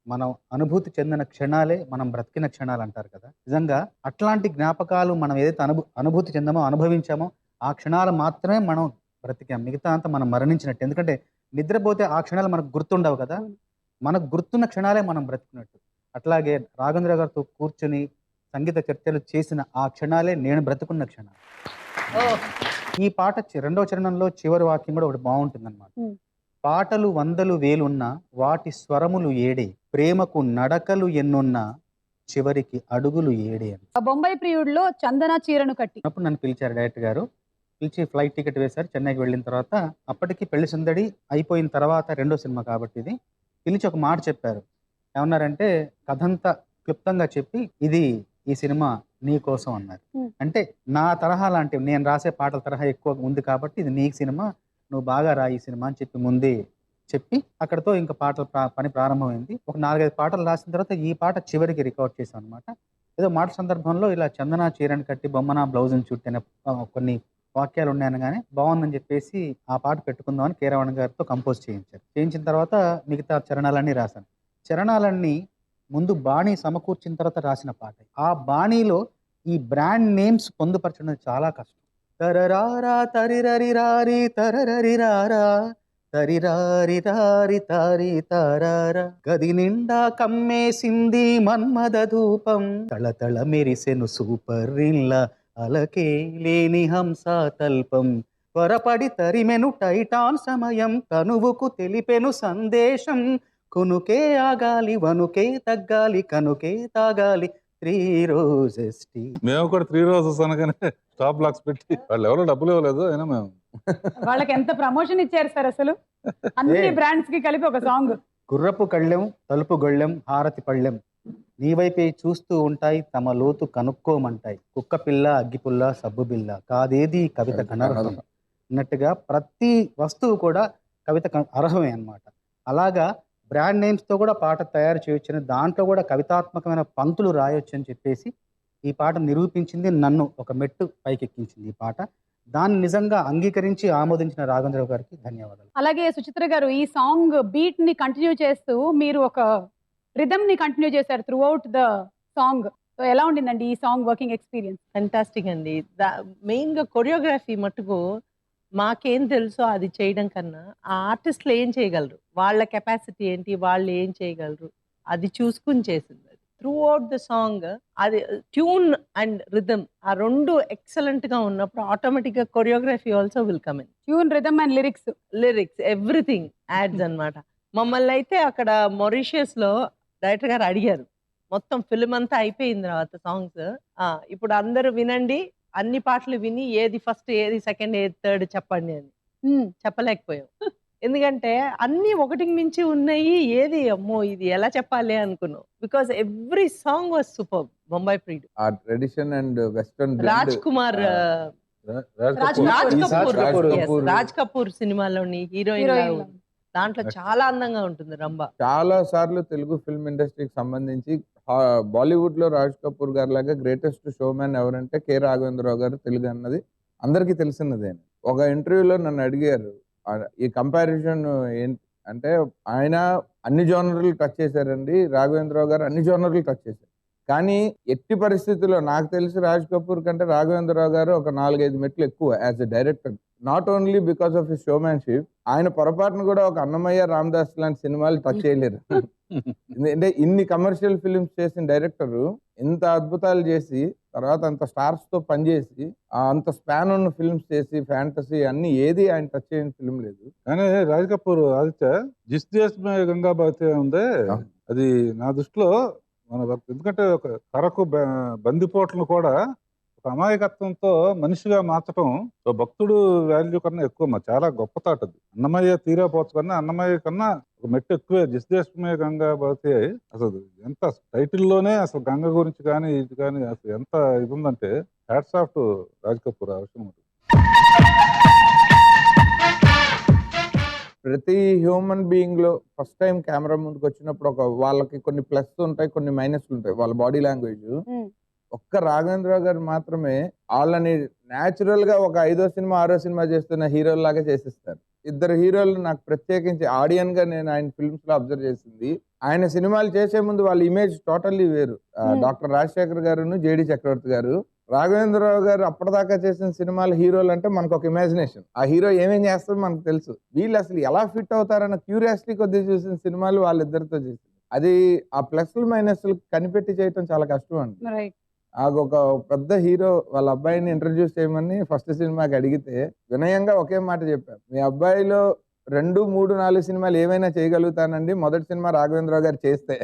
మనం అనుభూతి చెందిన క్షణాలే మనం బ్రతికిన క్షణాలు అంటారు కదా. నిజంగా అట్లాంటి జ్ఞాపకాలు మనం ఏదైతే అనుభూతి చెందామో అనుభవించామో ఆ క్షణాలు మాత్రమే మనం బ్రతికాం, మిగతా అంతా మనం మరణించినట్టు. ఎందుకంటే నిద్రపోతే ఆ క్షణాలు మనకు గుర్తుండవు కదా, మనకు గుర్తున్న క్షణాలే మనం బ్రతికినట్టు. అట్లాగే రాఘవేంద్ర గారితో కూర్చొని సంగీత చర్చలు చేసిన ఆ క్షణాలే నేను బ్రతుకున్న క్షణాలు. ఈ పాట రెండవ చరణంలో చివరి వాక్యం కూడా ఒకటి బాగుంటుంది అన్నమాట. పాటలు వందలు వేలున్నా వాటి స్వరములు ఏడే, ప్రేమకు నడకలు ఎన్నున్నా చివరికి అడుగులు ఏడే అని. బొంబాయి ప్రియుడిలో చందన చీరను కట్టి అప్పుడు నన్ను పిలిచారు డైరెక్టర్ గారు. పిలిచి ఫ్లైట్ టికెట్ వేశారు. చెన్నైకి వెళ్ళిన తర్వాత అప్పటికి పెళ్లి సందడి అయిపోయిన తర్వాత రెండో సినిమా కాబట్టి ఇది పిలిచి ఒక మాట చెప్పారు. ఏమన్నారంటే కథంతా క్లుప్తంగా చెప్పి ఇది ఈ సినిమా నీ కోసం అన్నారు. అంటే నా తరహా లాంటి నేను రాసే పాటల తరహా ఎక్కువ ఉంది కాబట్టి ఇది నీ సినిమా, నువ్వు బాగా రా ఈ సినిమా అని చెప్పి ముందే చెప్పి అక్కడతో ఇంకా పని ప్రారంభమైంది. ఒక 4-5 పాటలు రాసిన తర్వాత ఈ పాట చివరికి రికార్డ్ చేశాం అనమాట. ఏదో మాట సందర్భంలో ఇలా చందన చీరను కట్టి బొమ్మన బ్లౌజ్ని చుట్టిన కొన్ని వాక్యాలు ఉన్నాయనగానే బాగుందని చెప్పేసి ఆ పాట పెట్టుకుందామని కీరవాణి గారితో కంపోజ్ చేయించారు. చేయించిన తర్వాత మిగతా చరణాలన్నీ రాశాను. చరణాలన్నీ ముందు బాణీ సమకూర్చిన తర్వాత రాసిన పాట. ఆ బాణీలో ఈ బ్రాండ్ నేమ్స్ పొందుపరచడం చాలా కష్టం. తరరారా తరిరరిరారి తరరరిరారా తరిరారి తారి తారారా గది నిండా కమ్మేసింది మన్మద ధూపం తళతళ మెరిసెను సూపర్ ఇల్లా అలకే లేని హంస తల్పం త్వరపడి తరిమెను టైటాన్ సమయం తనువుకు తెలిపెను సందేశం కునుకే ఆగాలి వనుకే తగ్గాలి కనుకే తాగాలి 3 రోజెస్ టీ. మేము కూడా 3 రోజెస్ అనగానే స్టాప్ బ్లాక్స్ పెట్టి వాళ్ళు ఎవరో డబ్బులు ఇవ్వలేదు అయినా మేము వాళ్ళకి ఎంత ప్రమోషన్ ఇచ్చారు సార్ అసలు, అన్ని బ్రాండ్స్ కి కలిపి ఒక సాంగ్. గుర్రపు కళ్ళెం తలుపు గొళ్ళెం హారతి పళ్ళెం నీ వైపే చూస్తూ ఉంటాయి తమ లోతు కనుక్కోమంటాయి కుక్క పిల్ల అగ్గిపుల్ల సబ్బు బిల్ల కాదేది కవిత కనర్హం అన్నట్టుగా ప్రతి వస్తువు కూడా కవిత అర్హమే అన్నమాట. అలాగా బ్రాండ్ నేమ్స్తో కూడా పాట తయారు చేయొచ్చని, దాంట్లో కూడా కవితాత్మకమైన పంక్తులు రాయొచ్చు అని చెప్పేసి ఈ పాట నిరూపించింది, నన్ను ఒక మెట్టు పైకెక్కించింది ఈ పాట. దాన్ని నిజంగా అంగీకరించి ఆమోదించిన రాఘవేంద్రరావు గారికి ధన్యవాదాలు. అలాగే సుచిత్ర గారు, ఈ సాంగ్ బీట్ ని కంటిన్యూ చేస్తూ మీరు ఒక రిథమ్ ని కంటిన్యూ చేశారు through out the song. So ఎలా ఉండిందండి ఈ సాంగ్ వర్కింగ్ ఎక్స్పీరియన్స్? ఫెంటాస్టిక్ అండి. మెయిన్గా కొరియోగ్రఫీ మట్టుకు మాకేం తెలుసో అది చేయడం కన్నా ఆ ఆర్టిస్టులు ఏం చేయగలరు, వాళ్ళ కెపాసిటీ ఏంటి, వాళ్ళు ఏం చేయగలరు అది చూసుకుని చేసింది. అది త్రూ అవుట్ ద సాంగ్ అది ట్యూన్ అండ్ రిథమ్ ఆ రెండు ఎక్సలెంట్ గా ఉన్నప్పుడు ఆటోమేటిక్ గా choreography also will come in. Tune, rhythm and lyrics everything ads అన్నమాట. మమ్మల్ని అయితే అక్కడ మొరీషియస్ లో డైరెక్టర్ గారు అడిగారు, మొత్తం ఫిల్మ్ అంతా అయిపోయిన తర్వాత సాంగ్స్ ఇప్పుడు అందరూ వినండి, అన్ని పాటలు విని ఏది ఫస్ట్ ఏది సెకండ్ ఏది థర్డ్ చెప్పండి అని. చెప్పలేకపోయాం, ఎందుకంటే అన్ని ఒకటికి మించి ఉన్నాయి, ఏది అమ్మో ఇది ఎలా చెప్పాలి అనుకున్నాం. Because every song was super. Bombay ప్రీడ్, ఆ tradition and western Raj Kumar Raj Kapoor సినిమాలోని హీరోయిన్ దాంట్లో చాలా అందంగా ఉంటుంది రంభ. చాలా సార్లు తెలుగు ఫిల్మ్ ఇండస్ట్రీకి సంబంధించి బాలీవుడ్ లో రాజ్ కపూర్ గారి లాగా గ్రేటెస్ట్ షోమ్యాన్ ఎవరంటే కె రాఘవేంద్రరావు గారు తెలుగు అన్నది అందరికీ తెలిసినదే. ఒక ఇంటర్వ్యూలో నన్ను అడిగారు ఈ కంపారిజన్ ఏంటి అంటే, ఆయన అన్ని జోనర్లు టచ్ చేశారండి, రాఘవేంద్రరావు గారు అన్ని జోనర్లు టచ్ చేశారు, కానీ ఎట్టి పరిస్థితుల్లో నాకు తెలిసి రాజ్ కపూర్ కంటే రాఘవేంద్రరావు గారు ఒక 4-5 మెట్లు ఎక్కువ as a director. Not only because of his showmanship, ఆయన పొరపాటును కూడా ఒక అన్నమయ్య రామదాస్ లాంటి సినిమాలు టచ్ చేయలేరు. అంటే ఇన్ని కమర్షియల్ ఫిల్మ్స్ చేసిన డైరెక్టర్ ఇంత అద్భుతాలు చేసి తర్వాత అంత స్టార్స్ తో పనిచేసి అంత స్పాన్ ఉన్న ఫిల్మ్స్ చేసి ఫ్యాంటసీ అన్ని ఏది ఆయన టచ్ చేయని ఫిల్మ్ లేదు. కానీ రాజ్ కపూర్ ఆదిత్య జిస్ దేశ్ మే గంగా బహతే ఉందే, అది నా దృష్టిలో మన ఎందుకంటే ఒక కరకు బందిపోట్లను కూడా ఒక అమాయకత్వంతో మనిషిగా మార్చడం భక్తుడు వాల్యూ కన్నా ఎక్కువ, చాలా గొప్ప థాట్ అది. అన్నమయ్య తీరాపోవచ్చు కన్నా అన్నమయ్య కన్నా ఒక మెట్టు ఎక్కువే జిస్ దేశ్ మే గంగా బహతే. అసలు ఎంత టైటిల్లోనే అసలు గంగ గురించి కానీ ఇది కానీ అసలు ఎంత ఇది ఉందంటే hats off to Raj Kapoor ఆ విషయం. ప్రతి హ్యూమన్ బీయింగ్ లో ఫస్ట్ టైం కెమెరా ముందుకు వచ్చినప్పుడు వాళ్ళకి కొన్ని ప్లస్ ఉంటాయి, కొన్ని మైనస్లు ఉంటాయి వాళ్ళ బాడీ లాంగ్వేజ్. ఒక్క రాఘవేంద్రరావు గారు మాత్రమే వాళ్ళని న్యాచురల్ గా ఒక 5వ సినిమా 6వ సినిమా చేస్తున్న హీరోల లాగా చేసిస్తారు. 2 హీరోలు నాకు ప్రత్యేకించి ఆడియన్ గా నేను ఆయన ఫిల్మ్స్ లో అబ్జర్వ్ చేసింది, ఆయన సినిమాలు చేసే ముందు వాళ్ళ ఇమేజ్ టోటల్లీ వేరు. డాక్టర్ రాజశేఖర్ గారు, జేడి చక్రవర్తి గారు, రాఘవేంద్రరావు గారు అప్పటిదాకా చేసిన సినిమాల హీరోలు అంటే మనకు ఒక ఇమాజినేషన్, ఆ హీరో ఏమేం చేస్తారో మనకు తెలుసు, వీళ్ళు అసలు ఎలా ఫిట్ అవుతారన్న క్యూరియాసిటీ కొద్దిగా చూసిన సినిమాలు వాళ్ళిద్దరితో చేసింది. అది ఆ ప్లస్లు మైనస్లు కనిపెట్టి చేయటం చాలా కష్టం అండి. ఒక పెద్ద హీరో వాళ్ళ అబ్బాయిని ఇంట్రడ్యూస్ చేయమని ఫస్ట్ సినిమాకి అడిగితే వినయంగా ఒకే మాట చెప్పారు, మీ అబ్బాయిలో 2, 3, 4 సినిమాలు ఏమైనా చేయగలుగుతానండి, మొదటి సినిమా రాఘవేంద్రరావు గారు చేస్తే.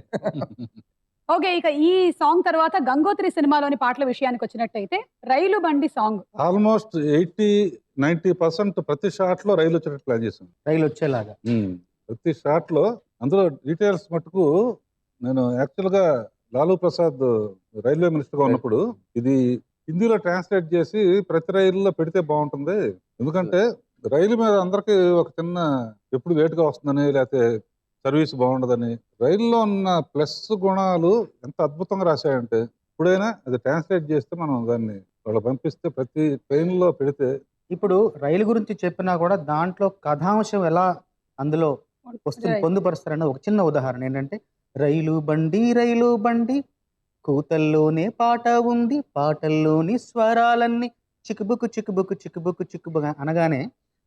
ఓకే, ఇక ఈ సాంగ్ తర్వాత గంగోత్రి సినిమాలోని పాటల విషయానికి వచ్చినట్టయితే రైలు బండి సాంగ్ ఆల్మోస్ట్ 80-90% ప్రతి షాట్ లో రైలు వచ్చేటట్టు ప్లాన్ చేశాను, రైలు వచ్చేలాగా ప్రతి షాట్ లో. అందులో డీటెయిల్స్ మటుకు నేను యాక్చువల్ గా లాలూ ప్రసాద్ రైల్వే మినిస్టర్ గా ఉన్నప్పుడు ఇది హిందీలో ట్రాన్స్లేట్ చేసి ప్రతి రైల్లో పెడితే బాగుంటుంది, ఎందుకంటే రైలు మీద అందరికీ ఒక చిన్న ఎప్పుడు లేటుగా వస్తుందని, లేకపోతే సర్వీస్ బాగుండదని. రైల్లో ఉన్న ప్లస్ గుణాలు ఎంత అద్భుతంగా రాశాయంటే, ఇప్పుడైనా అది ట్రాన్స్లేట్ చేస్తే మనం దాన్ని వాళ్ళు పంపిస్తే ప్రతి ట్రైన్లో పెడితే. ఇప్పుడు రైలు గురించి చెప్పినా కూడా దాంట్లో కథాంశం ఎలా అందులో వస్తుంది, Right. పొందుపరుస్తారన్న ఒక చిన్న ఉదాహరణ ఏంటంటే, రైలు బండి కూతల్లోనే పాట ఉంది, పాటల్లోని స్వరాలన్నీ చిక్కుబుక్కు చిక్కుబుక్కు చిక్కుబుక్కు చిక్కుబుక్ అనగానే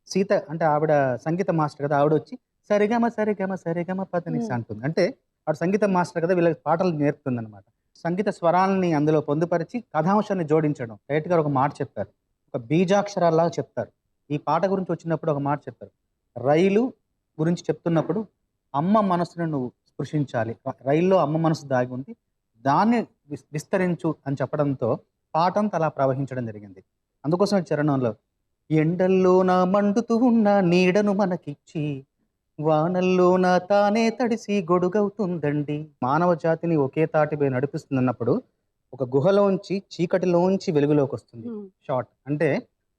సీత అంటే ఆవిడ సంగీత మాస్టర్ కదా, ఆవిడ వచ్చి సరిగమ సరిగమ సరిగమ పదనిస అంటుంది. అంటే ఆవిడ సంగీత మాస్టర్ కదా, వీళ్ళకి పాటలు నేర్పుతుంది అనమాట. సంగీత స్వరాలని అందులో పొందుపరిచి కథాంశాన్ని జోడించడం. డైరెక్ట్ గారు ఒక మాట చెప్పారు, ఒక బీజాక్షరాల్లాగా చెప్తారు. ఈ పాట గురించి వచ్చినప్పుడు ఒక మాట చెప్పారు, రైలు గురించి చెప్తున్నప్పుడు అమ్మ మనసును నువ్వు స్పృశించాలి, రైల్లో అమ్మ మనసు దాగి ఉంది, దాన్ని విస్తరించు అని చెప్పడంతో పాటంతా అలా ప్రవహించడం జరిగింది. అందుకోసం ఈ చరణంలో ఎండల్లోన మండుతూ ఉన్న నీడను మనకిచ్చి వానల్లోన తానే తడిసి గొడుగవుతుందండి. మానవ జాతిని ఒకే తాటిపై నడిపిస్తున్నప్పుడు ఒక గుహలోంచి చీకటిలోంచి వెలుగులోకి వస్తుంది. షార్ట్ అంటే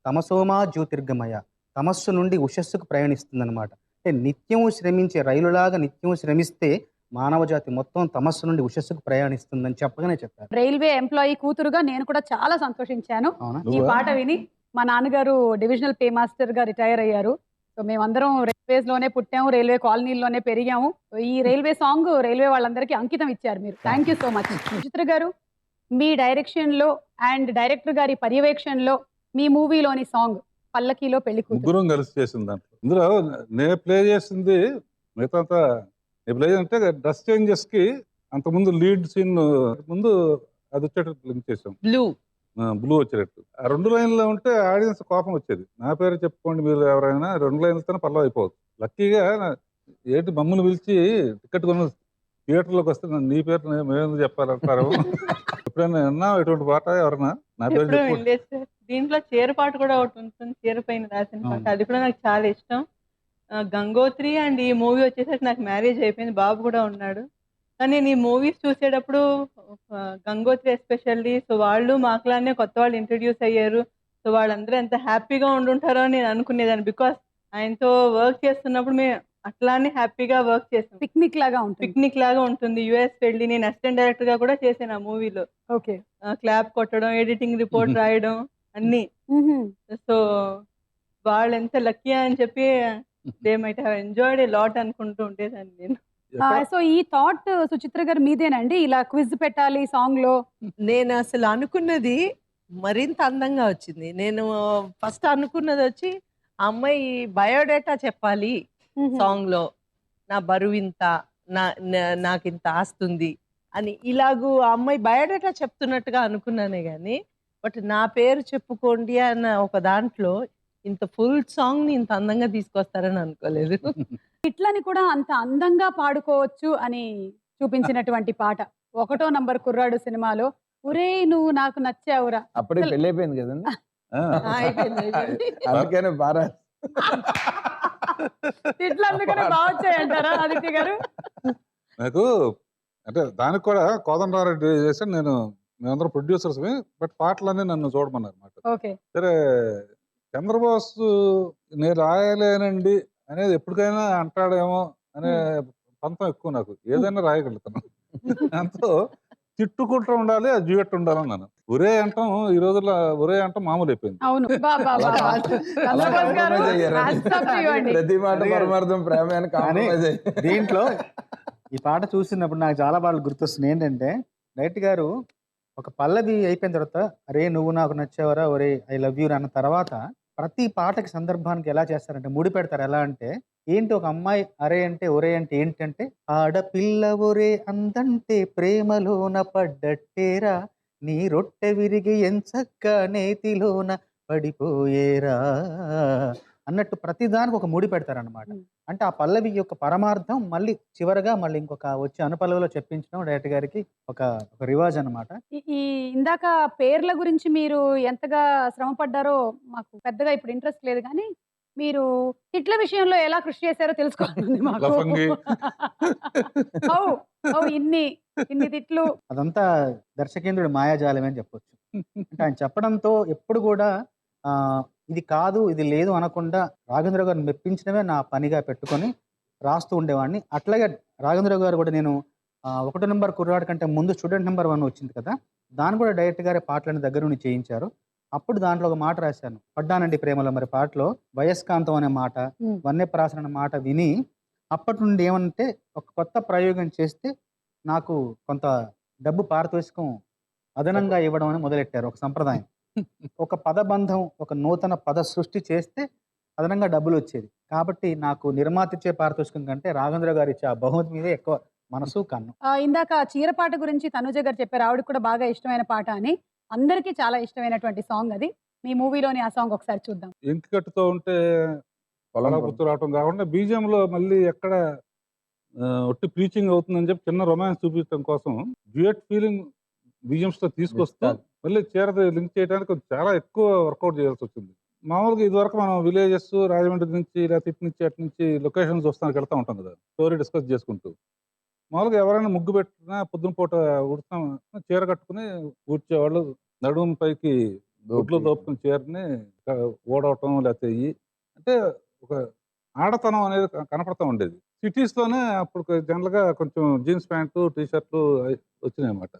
తమసోమా జ్యోతిర్గమయ, తమస్సు నుండి ఉషస్సుకు ప్రయాణిస్తుంది అనమాట. అంటే నిత్యము శ్రమించే రైలులాగా నిత్యము శ్రమిస్తే మానవ జాతి మొత్తం తమస్సు నుండి ఉషస్సుకు ప్రయాణిస్తుందని చెప్పగానే చెప్పారు. రైల్వే ఎంప్లాయీ కూతురుగా నేను కూడా చాలా సంతోషించాను అవునా? ఈ పాట విని. మా నాన్నగారు డివిజనల్ పే మాస్టర్ గా రిటైర్ అయ్యారు. సో మేమందరం రైల్వేస్ లోనే పుట్టాము, రైల్వే కాలనీలోనే పెరిగాము. ఈ రైల్వే సాంగ్ రైల్వే వాళ్ళందరికీ అంకితం ఇచ్చారు మీరు. Thank you so much. Suchitra గారు, మీ డైరెక్షన్ లో అండ్ డైరెక్టర్ గారి పర్యవేక్షణలో మీ మూవీలోని సాంగ్ పల్లకీలో పెళ్లి కూతురు ముగ్గురం కలిసి చేసింది దాంట్లో. ఇందులో నేను ప్లే చేసింది మిగతా నేను ప్లే అంటే డ్రెస్ చేంజెస్ కి అంతకుముందు లీడ్ సీన్ ముందు అది వచ్చేటట్టు లింక్ చేసాం, బ్లూ వచ్చేటట్టు. ఆ 2 లైన్లో ఉంటే ఆడియన్స్ కోపం వచ్చేది. నా పేరు చెప్పుకోండి మీరు ఎవరైనా, 2 లైన్లతోనే పల్లవి అయిపోవచ్చు. లక్కీగా ఏంటి మమ్మల్ని పిలిచి టికెట్ కొన్న థియేటర్లోకి వస్తే నీ పేరు మేమేందుకు చెప్పాలంటారు. ఎప్పుడైనా విన్నా ఇటువంటి పాట ఎవరన్నా నా పేరు ఎప్పుడు చెప్పు. వినలేదు సార్. దీంట్లో చీర పాట కూడా ఒకటి ఉంటుంది, చీర పైన రాసిన పాట. అది కూడా నాకు చాలా ఇష్టం. గంగోత్రి అండ్ ఈ మూవీ వచ్చేసరికి నాకు మ్యారేజ్ అయిపోయింది, బాబు కూడా ఉన్నాడు. కానీ నేను ఈ మూవీస్ చూసేటప్పుడు గంగోత్రి ఎస్పెషల్లీ, సో వాళ్ళు మాకులానే కొత్త వాళ్ళు ఇంట్రడ్యూస్ అయ్యారు. సో వాళ్ళందరూ ఎంత హ్యాపీగా ఉండుంటారో అని నేను అనుకునేదాన్ని. బికాస్ ఆయనతో వర్క్ చేస్తున్నప్పుడు మేము అట్లానే హ్యాపీగా వర్క్ చేసాం. పిక్నిక్ లాగా ఉంటుంది. పిక్నిక్ లాగా ఉంటుంది. యుఎస్ వెళ్ళి నేను అసిస్టెంట్ డైరెక్టర్ గా కూడా చేశాను ఆ మూవీలో. ఓకే. క్లాప్ కొట్టడం, ఎడిటింగ్ రిపోర్ట్ రాయడం అన్ని. సో వాళ్ళు ఎంత లక్కీ అని చెప్పి they might have enjoyed a lot అనుకుంటూ ఉండేదాన్ని నేను. సో ఈ థాట్ సుచిత్ర గారు మీదేనండి, ఇలా క్విజ్ పెట్టాలి సాంగ్ లో? నేను అసలు అనుకున్నది మరింత అందంగా వచ్చింది. నేను ఫస్ట్ అనుకున్నది వచ్చి ఆ అమ్మాయి బయోడేటా చెప్పాలి సాంగ్ లో, నా బరువు ఇంత, నాకు ఇంత ఆస్తుంది అని ఇలాగూ ఆ అమ్మాయి బయోడేటా చెప్తున్నట్టుగా అనుకున్నానే గాని, బట్ నా పేరు చెప్పుకోండి అన్న ఒక దాంట్లో ఇంత ఫుల్ సాంగ్ ని ఇంత అందంగా తీసుకొస్తారని అనుకోలేదు. ఇట్లని కూడా అంత అందంగా పాడుకోవచ్చు అని చూపించినటువంటి పాట 1వ నంబర్ కుర్రాడు సినిమాలో, ఒరే నువ్వు నాకు నచ్చావురా. అప్పుడే పెళ్ళి అయిపోయింది కదండి, అయిపోయింది. అందుకనే బాగా ఇట్లా అందుకనే బాగా వచ్చాయంటారా ఆదిత్య గారు? నాకు అంటే దానికి కూడా కోదండరారెడ్డి చేశాను నేను, మేమందరం ప్రొడ్యూసర్స్, బట్ పాటలన్నీ నన్ను చూడమన్నారు అన్నమాట. ఓకే. సరే చంద్రబోసు నేను రాయలేనండి అనేది ఎప్పటికైనా అంటాడేమో అనే పంతం ఎక్కువ నాకు, ఏదైనా రాయగలుగుతాను. దాంతో తిట్టుకుంటూ ఉండాలి, అది డ్యూయట్ ఉండాలి అన్నాను. ఒరే అంటాం ఈ రోజుల్లో, ఒరే అంటాం మామూలు అయిపోయింది. అవును. ప్రతి మాట పరమార్థం ప్రేమ అని కానీ compromise అయ్యి. దీంట్లో ఈ పాట చూసినప్పుడు నాకు చాలా బాగా గుర్తొస్తుంది ఏంటంటే, డైరెక్ట్ గారు ఒక పల్లవి అయిపోయిన తర్వాత అరే నువ్వు నాకు నచ్చావరా, ఒరే ఐ లవ్ యూ అన్న తర్వాత ప్రతి పాటకి సందర్భానికి ఎలా చేస్తారంటే ముడి పెడతారు. ఎలా అంటే ఏంటి, ఒక అమ్మాయి అరే అంటే ఒరే అంటే ఏంటంటే, ఆడపిల్ల ఒరే అందంటే ప్రేమలోన పడ్డట్టేరా, నీ రొట్టె విరిగి ఎంచక్క నేతిలోన పడిపోయేరా అన్నట్టు ప్రతిదానికి ఒక ముడి పెడతారనమాట. అంటే ఆ పల్లవి యొక్క పరమార్థం మళ్ళీ చివరగా మళ్ళీ ఇంకొక వచ్చి అనుపల్లవిలో చెప్పించడం డైరెక్టర్ గారికి ఒక రివాజ్ అనమాట. ఈ ఇందాక పేర్ల గురించి మీరు ఎంతగా శ్రమ పడ్డారో మాకు పెద్దగా ఇప్పుడు ఇంట్రెస్ట్ లేదు, కానీ మీరు తిట్ల విషయంలో ఎలా కృషి చేశారో తెలుసుకోవాలి మాకు. లఫంగి. ఇన్ని తిట్లు. అదంతా దర్శకేంద్రుడి మాయాజాలమే అని చెప్పొచ్చు. అంటే ఆయన చెప్పడంతో ఎప్పుడు కూడా ఇది కాదు, ఇది లేదు అనకుండా రాఘవేంద్ర గారిని మెప్పించడమే నా పనిగా పెట్టుకొని రాస్తూ ఉండేవాడిని. అట్లాగే రాఘవేంద్ర గారు కూడా నేను 1 నెంబర్ కుర్రాడు కంటే ముందు స్టూడెంట్ నెంబర్ 1 వచ్చింది కదా, దాన్ని కూడా డైరెక్ట్ గారే పాటలని దగ్గర నుండి చేయించారు. అప్పుడు దాంట్లో ఒక మాట రాశాను, పడ్డానండి ప్రేమలో మరి పాటలో వయస్కాంతం అనే మాట, వన్యప్రాసన అనే మాట విని అప్పటి నుండి ఏమంటే ఒక కొత్త ప్రయోగం చేస్తే నాకు కొంత డబ్బు పారితోషికం అదనంగా ఇవ్వడం అని మొదలెట్టారు, ఒక సంప్రదాయం. ఒక పదబంధం, ఒక నూతన పద సృష్టి చేస్తే అదనంగా డబ్బులు వచ్చేది. కాబట్టి నాకు నిర్మాత ఇచ్చే పారితోషికం కంటే రాఘవేంద్ర గారు ఇచ్చే ఆ బహుమతి మీదే ఎక్కువ మనసు కన్ను. ఇందాక చీర పాట గురించి తనుజ గారు చెప్పారు, ఆవిడకి కూడా బాగా ఇష్టమైన పాట అని. అందరికీ చాలా ఇష్టమైనటువంటి సాంగ్ అది. మీ మూవీలోని ఆ సాంగ్ ఒకసారి చూద్దాం. ఎంకి కట్టుతో ఉంటే పొలం గుర్తు రావటం కాకుండా బీజియంలో మళ్ళీ ఎక్కడ ఒట్టి ప్రీచింగ్ అవుతుందని చెప్పి చిన్న రొమాన్స్ చూపించడం కోసం డ్యూయట్ ఫీలింగ్ బీజియంస్ తో తీసుకొస్తా మళ్ళీ చీరది లింక్ చేయడానికి చాలా ఎక్కువ వర్కౌట్ చేయాల్సి వచ్చింది. మామూలుగా ఇదివరకు మనం విలేజెస్ రాజమండ్రి నుంచి లేకపోతే ఇటు నుంచి అటు నుంచి లొకేషన్స్ వస్తానికి వెళ్తా ఉంటాం కదా, స్టోరీ డిస్కస్ చేసుకుంటూ. మామూలుగా ఎవరైనా ముగ్గు పెట్టినా పొద్దున పూట ఉడతాం, చీర కట్టుకుని కూర్చేవాళ్ళు, నడుము పైకి ఒడ్లు దోపుకుని చీరని ఓడవటం లేకపోతే అంటే ఒక ఆడతనం అనేది కనపడతా ఉండేది. సిటీస్ లోనే అప్పుడు జనరల్ గా కొంచెం జీన్స్ ప్యాంటు టీ షర్ట్లు వచ్చినాయి అన్నమాట.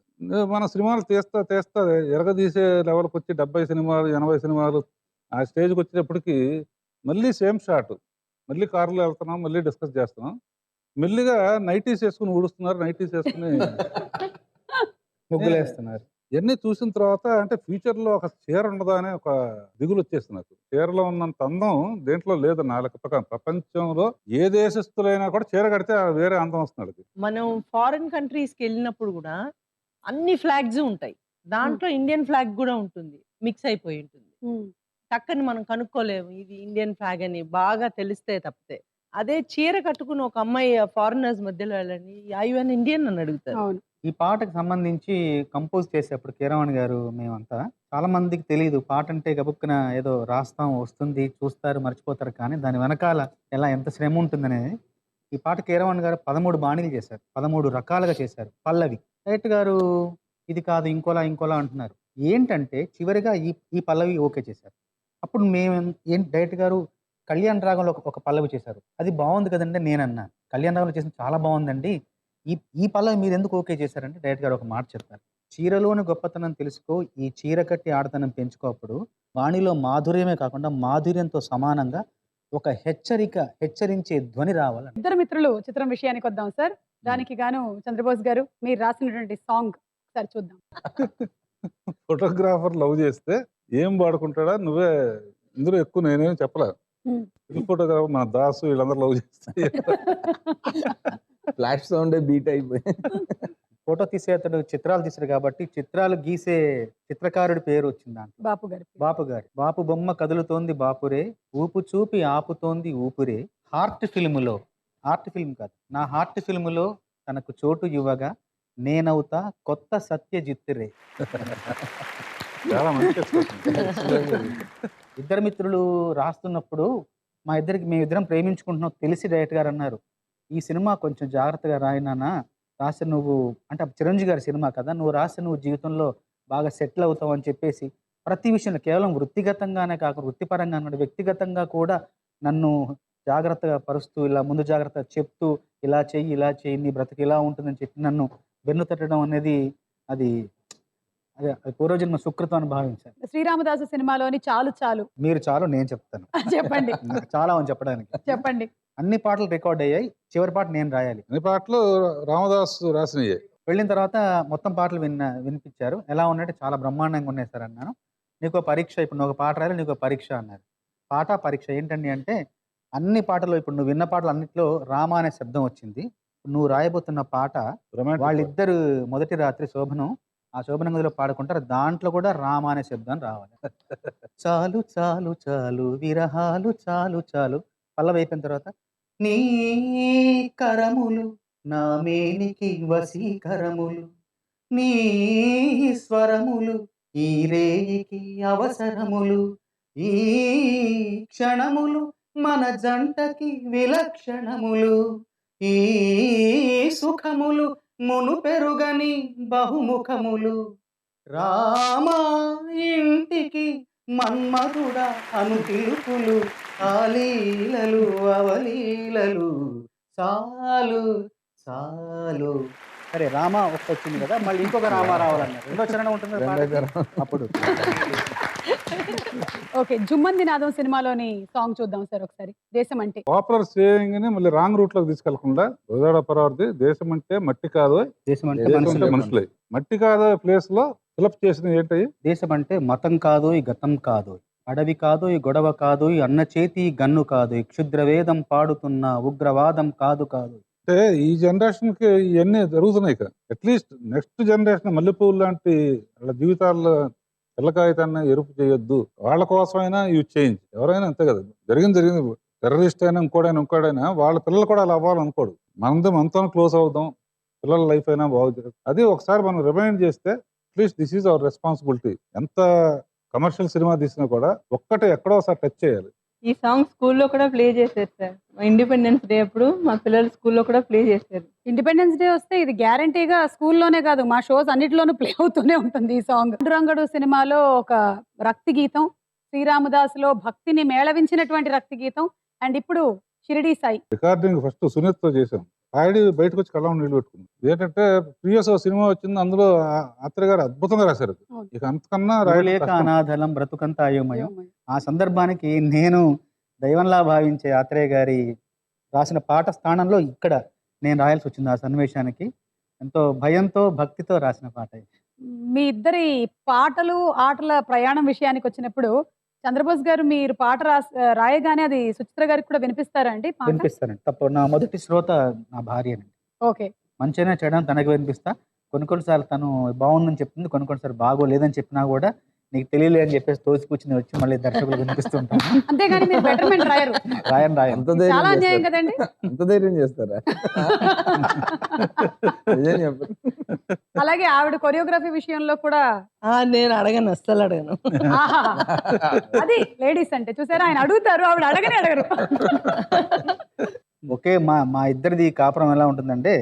మన సినిమాలు తీస్తా ఎరగదీసే లెవెల్కి వచ్చి 70 సినిమాలు 80 సినిమాలు ఆ స్టేజ్కి వచ్చేటప్పటికి మళ్ళీ సేమ్ షాట్, మళ్ళీ కారులో వెళ్తున్నాం, మళ్ళీ డిస్కస్ చేస్తున్నాం. మెల్లిగా నైటీస్ వేసుకుని ఊడుస్తున్నారు, నైటీస్ వేసుకుని ముగ్గులేస్తున్నారు. ఇవన్నీ చూసిన తర్వాత అంటే ఫ్యూచర్ లో ఒక చీర ఉండదా అనే ఒక దిగులు వచ్చేస్తుంది నాకు. చీరలో ఉన్నంత అందం దేంట్లో లేదు నా లెక్క ప్రకారం. ప్రపంచంలో ఏ దేశస్తులైనా కూడా చీర కడితే వేరే అందం వస్తుంది. మనం ఫారిన్ కంట్రీస్కి వెళ్ళినప్పుడు కూడా అన్ని ఫ్లాగ్స్ ఉంటాయి, దాంట్లో ఇండియన్ ఫ్లాగ్ కూడా ఉంటుంది, మిక్స్ అయిపోయి ఉంటుంది. టక్కని మనం కనుక్కోలేము ఇది ఇండియన్ ఫ్లాగ్ అని, బాగా తెలిస్తే తప్పితే. అదే చీర కట్టుకుని ఒక అమ్మాయి ఫారినర్స్ మధ్యలో వెళ్ళని ఐవన్ ఇండియన్ అని అడుగుతారు. ఈ పాటకు సంబంధించి కంపోజ్ చేసేప్పుడు కీరవాణి గారు మేమంతా చాలా మందికి తెలియదు, పాట అంటే గబుక్కున ఏదో రాస్తాం వస్తుంది చూస్తారు మర్చిపోతారు, కానీ దాని వెనకాల ఎంత శ్రమ ఉంటుందనేది. ఈ పాట కీరవాణి గారు 13 బాణీలు చేశారు, 13 రకాలుగా చేశారు. పల్లవి డైరెక్ట్ గారు ఇది కాదు ఇంకోలా అంటున్నారు. ఏంటంటే చివరిగా ఈ పల్లవి ఓకే చేశారు. అప్పుడు మేము డైరెక్ట్ గారు కళ్యాణ్ రాగంలో ఒక పల్లవి చేశారు, అది బాగుంది కదండి. నేను అన్నాను కళ్యాణ్ రాగంలో చేసిన చాలా బాగుందండి, ఈ పల్లవి మీరు ఎందుకు ఓకే చేశారంటే డైరెక్ట్ గారు ఒక మాట చెప్పారు, చీరలోని గొప్పతనం తెలుసుకో, ఈ చీర కట్టి ఆడతనం పెంచుకోప్పుడు వాణిలో మాధుర్యమే కాకుండా మాధుర్యంతో సమానంగా ఒక హెచ్చరించే ధ్వని రావాలి. ఇద్దరు మిత్రులు చిత్రం విషయానికి వద్దాం సార్. దానికి గాను చంద్రబోస్ గారు మీరు రాసినటువంటి సాంగ్ ఒకసారి చూద్దాం. ఫోటోగ్రాఫర్ లవ్ చేస్తే ఏం పాడుకుంటాడా నువ్వే, ఇందులో ఎక్కువ నేనేం చెప్పలే. ఫోటోగ్రాఫర్ మన దాసు వీళ్ళందరూ లవ్ చేస్తే ఫ్లాష్ సౌండ్ బీట్ అయిపోయి ఫోటో తీసే అతడు చిత్రాలు తీసాడు కాబట్టి చిత్రాలు గీసే చిత్రకారుడి పేరు వచ్చింది దాంట్లో, బాపు గారి. బాపు బొమ్మ కదులుతోంది బాపురే, ఊపు చూపి ఆపుతోంది ఊపురే, ఆర్ట్ ఫిల్మ్ కాదు నా హార్ట్ ఫిల్ములో తనకు చోటు ఇవ్వగా నేనవుతా కొత్త సత్యజిత్తురే. చాలా మంచి ఇద్దరు మిత్రులు రాస్తున్నప్పుడు మేమిద్దరం ప్రేమించుకుంటున్నాం తెలిసి డైరెక్ట్ గారు అన్నారు, ఈ సినిమా కొంచెం జాగ్రత్తగా రాయినానా, రాసి నువ్వు అంటే చిరంజీవి గారి సినిమా కదా, నువ్వు రాసి నువ్వు జీవితంలో బాగా సెటిల్ అవుతావు అని చెప్పేసి ప్రతి విషయంలో కేవలం వృత్తిగతంగానే కాకుండా వృత్తిపరంగా వ్యక్తిగతంగా కూడా నన్ను జాగ్రత్తగా పరుస్తూ ఇలా ముందు జాగ్రత్త చెప్తూ ఇలా చెయ్యి నీ బ్రతికి ఇలా ఉంటుందని చెప్పి నన్ను వెన్ను తట్టడం అనేది అది పూర్వజన్మ సుకృతం అని భావించాను. శ్రీరామదాసు సినిమాలోని చాలు చాలు మీరు చాలు నేను చెప్తాను. చెప్పండి. చాలా అని చెప్పండి. అన్ని పాటలు రికార్డ్ అయ్యాయి, చివరి పాట నేను రాయాలి. అన్ని పాటలు రామదాసు రాసినయ్యాయి. వెళ్ళిన తర్వాత మొత్తం పాటలు వినిపించారు, ఎలా ఉన్నట్టు చాలా బ్రహ్మాండంగా ఉన్నాయి సార్ అన్నాను. నీకు పరీక్ష, ఇప్పుడు నువ్వు ఒక పాట రాయాలి, నీకు పరీక్ష అన్నారు. పరీక్ష ఏంటండి అంటే అన్ని పాటలు ఇప్పుడు నువ్వు విన్న పాటలు అన్నిట్లో రామ అనే శబ్దం వచ్చింది. నువ్వు రాయబోతున్న పాట వాళ్ళిద్దరు మొదటి రాత్రి శోభనం, ఆ శోభన గదిలో పాడుకుంటారు, దాంట్లో కూడా రామ అనే శబ్దం రావాలి. చాలు చాలు చాలు విరహాలు చాలు చాలు పల్లవి అయిపోయిన తర్వాత నీ కరములు నా మేనికి వశీకరములు, నీ స్వరములు ఈ రేయికి అవసరములు, ఈ క్షణములు మన జంటకి విలక్షణములు, ఈ సుఖములు మును పెరుగని బహుముఖములు, రామా ఇంటికి మన్మధుడా అను పిలుపులు ఆలీలలు అవలీలలు చాలు చాలు. సరే రామ ఒక్క వచ్చింది కదా, మళ్ళీ ఇంకొక రామ రావాలన్నారు. రెండో చరణం ఉంటుంది కదా పాటకి. అప్పుడు ఓకే, జుమ్మంది నాదం సినిమాలోని సాంగ్ చూద్దాం సార్ ఒకసారి. దేశం అంటే పాపులర్ సేయింగ్ ని మళ్ళీ రాంగ్ రూట్ లోకి తీసుకెళ్లకుండా గోదాడ పరావర్తి దేశం అంటే మట్టి కాదు, దేశం అంటే దేశం అంటే మనుషులే. మనుషులే. మట్టి కాదు ప్లేస్ లో ఫిలప్ చేసిన ఏంటి? దేశం అంటే మతం కాదు, ఈ గతం కాదు, అడవి కాదు, ఈ గొడవ కాదు, ఈ అన్న చేతి గన్ను కాదు, ఈ క్షుద్ర వేదం పాడుతున్న ఉగ్రవాదం కాదు కాదు. అంటే ఈ జనరేషన్ కి ఇవన్నీ జరుగుతున్నాయి కదా. అట్లీస్ట్ నెక్స్ట్ జనరేషన్ మల్లెపూలు లాంటి వాళ్ళ జీవితాల్లో తెల్లకాగితాన్ని ఎరుపు చేయొద్దు, వాళ్ళ కోసమైనా యూ చేంజ్. ఎవరైనా అంతే కదా, జరిగింది. టెర్రరిస్ట్ అయినా ఇంకోడైనా వాళ్ళ పిల్లలు కూడా అలా అవ్వాలనుకోడు. మనతో క్లోజ్ అవుదాం, పిల్లల లైఫ్ అయినా బాగుంది. అది ఒకసారి మనం రిమైండ్ చేస్తే at least this is our responsibility. ఎంత కమర్షియల్ సినిమా తీసినా కూడా ఒక్కటే ఎక్కడో ఒకసారి టచ్ చేయాలి. ఈ సాంగ్ స్కూల్లో కూడా ప్లే చేశారు సార్. ఇండిపెండెన్స్ డే అప్పుడు మా పిల్లలు స్కూల్లో కూడా ప్లే చేశారు. ఇండిపెండెన్స్ డే వస్తే ఇది గ్యారంటీగా స్కూల్లోనే కాదు, మా షోస్ అన్నిటిలోనూ ప్లే అవుతూనే ఉంటుంది ఈ సాంగ్. రంగడు సినిమాలో ఒక రక్తి గీతం, శ్రీరామదాసులో భక్తిని మేళవించినటువంటి రక్తి గీతం, అండ్ ఇప్పుడు షిరిడి సాయి. రికార్డింగ్ ఫస్ట్ సునీత్ తో చేసాం. ఆడి బయటకు వచ్చి కళ్ళ నీళ్ళు పెట్టుకుంది. ఏంటంటే ప్రీవియస్ సినిమా వచ్చింది, అందులో ఆత్రేయ గారు అద్భుతంగా రాశారు. ఇక అంతకన్నా లేక అనాథలం బ్రతుకంతా అయోమయం. ఆ సందర్భానికి నేను దైవంలా భావించే ఆత్రేయ గారి రాసిన పాట స్థానంలో ఇక్కడ నేను రాయాల్సి వచ్చింది. ఆ సన్నివేశానికి ఎంతో భయంతో భక్తితో రాసిన పాట. మీ ఇద్దరి పాటలు ఆటల ప్రయాణం విషయానికి వచ్చినప్పుడు చంద్రబోస్ గారు మీరు పాట రాయగానే అది సుచిత్ర గారికి కూడా వినిపిస్తారా అండి? వినిపిస్తానండి తప్ప. నా మొదటి శ్రోత నా భార్యనండి. ఓకే, మంచిగానే చేయడం తనకు వినిపిస్తా. కొన్నిసార్లు తను బాగుందని చెప్తుంది, కొన్నిసార్లు బాగోలేదని చెప్పినా కూడా నీకు తెలియలే అని చెప్పేసి తోసిపుచ్చి వచ్చి మళ్ళీ దర్శకులు వినిపిస్తుంటాను. అంతేగాని మీరు బెటర్మెంట్ రాయరు. రాయను చాలా అన్యాయం కదండి. అంత ధైర్యం చేస్తారా? అలాగే ఆవిడ కొరియోగ్రఫీ విషయంలో కూడా నేను అడగను, అస్సలు అడగను. ఆహా, అది లేడీస్ అంటే చూసారా, ఆయన అడుగుతారు, ఆవిడ అడగరు. ఒకే మా ఇద్దరిది కాపురం ఎలా ఉంటుందంటే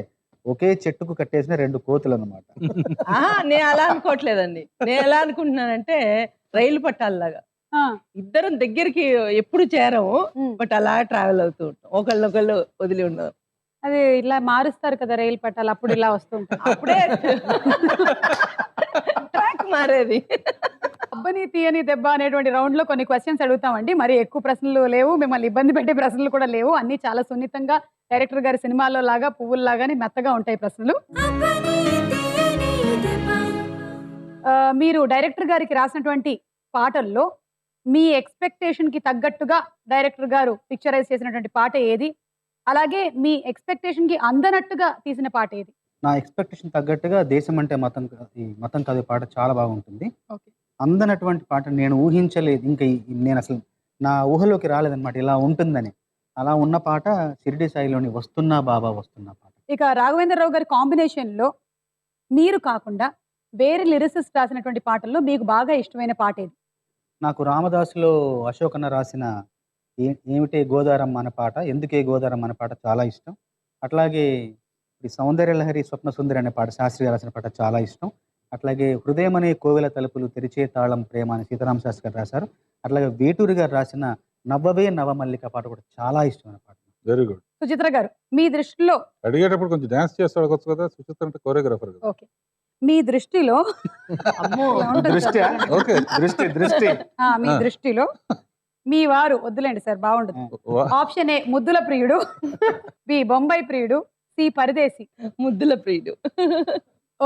ఒకే చెట్టుకు కట్టేసిన రెండు కోతులు అన్నమాట. నేను అలా అనుకోవట్లేదండి. నేను ఎలా అనుకుంటున్నానంటే రైలు పట్టాలలాగా ఇద్దరం దగ్గరికి ఎప్పుడు చేరము, బట్ అలా ట్రావెల్ అవుతూ ఉంటాం, ఒకళ్ళొకళ్ళు వదిలి ఉన్నారు. అది ఇలా మారుస్తారు కదా రైలు పట్టాలు, అప్పుడు ఇలా వస్తుంటారు. అప్పుడే ట్రాక్ మారేది. అబ్బని తీయని దెబ్బ అనేటువంటి రౌండ్ లో కొన్ని క్వశ్చన్స్ అడుగుతామండి. మరి ఎక్కువ ప్రశ్నలు లేవు, మిమ్మల్ని ఇబ్బంది పెట్టే ప్రశ్నలు కూడా లేవు. అన్ని చాలా సున్నితంగా డైరెక్టర్ గారి సినిమాలో లాగా పువ్వుల్లాగానే మెత్తగా ఉంటాయి ప్రశ్నలు. మీరు డైరెక్టర్ గారికి రాసినటువంటి పాటల్లో మీ ఎక్స్పెక్టేషన్ కి తగ్గట్టుగా డైరెక్టర్ గారు పిక్చరైజ్ చేసినటువంటి పాట ఏది? అలాగే మీ ఎక్స్పెక్టేషన్ కి అందనట్టుగా తీసిన పాట ఏది? నా ఎక్స్పెక్టేషన్ తగ్గట్టుగా దేశం అంటే మతం కాదు పాట చాలా బాగుంటుంది. అందనటువంటి పాట నేను ఊహించలేదు, ఇంకా నేను అసలు నా ఊహలోకి రాలేదన్నమాట ఇలా ఉంటుందని. అలా ఉన్న పాట షిరిడి సాయిలోని వస్తున్నా బాబా వస్తున్నా పాట. ఇక రాఘవేంద్రరావు గారి కాంబినేషన్ లో మీరు కాకుండా వేరే లిరిసిస్ట్ రాసినటువంటి పాటల్లో మీకు బాగా ఇష్టమైన పాట ఏది? నాకు రామదాసులో అశోకన్న రాసిన ఏమిటే గోదారమ్మ అనే పాట, ఎందుకే గోదారమ్మ అనే పాట చాలా ఇష్టం. అట్లాగే ఈ సౌందర్య లహరి స్వప్న సుందరి అనే పాట శాస్త్రి రాసిన పాట చాలా ఇష్టం. అట్లాగే హృదయం అనే కోవెల తలుపులు తెరిచే తాళం ప్రేమ అని సీతారామ శాస్త్రి గారు రాశారు. అట్లాగే వేటూరి గారు రాసిన నవ్వవే నవమల్లిక పాట కూడా చాలా ఇష్టమైన పాట. Very good. సుచిత్ర గారు మీ దృష్టిలో అడిగేటప్పుడు కొంచెం డాన్స్ చేస్తాడు కదా, సుచిత్ర అంటే కోరియోగ్రాఫర్ కదా. ఓకే, మీ దృష్టిలో మీ దృష్టిలో మీ వారు వద్దులేండి సార్, బాగుండదు. ఆప్షన్ ఏ ముద్దుల ప్రియుడు, బి బొంబాయి ప్రియుడు, సి పరదేశి. ముద్దుల ప్రియుడు.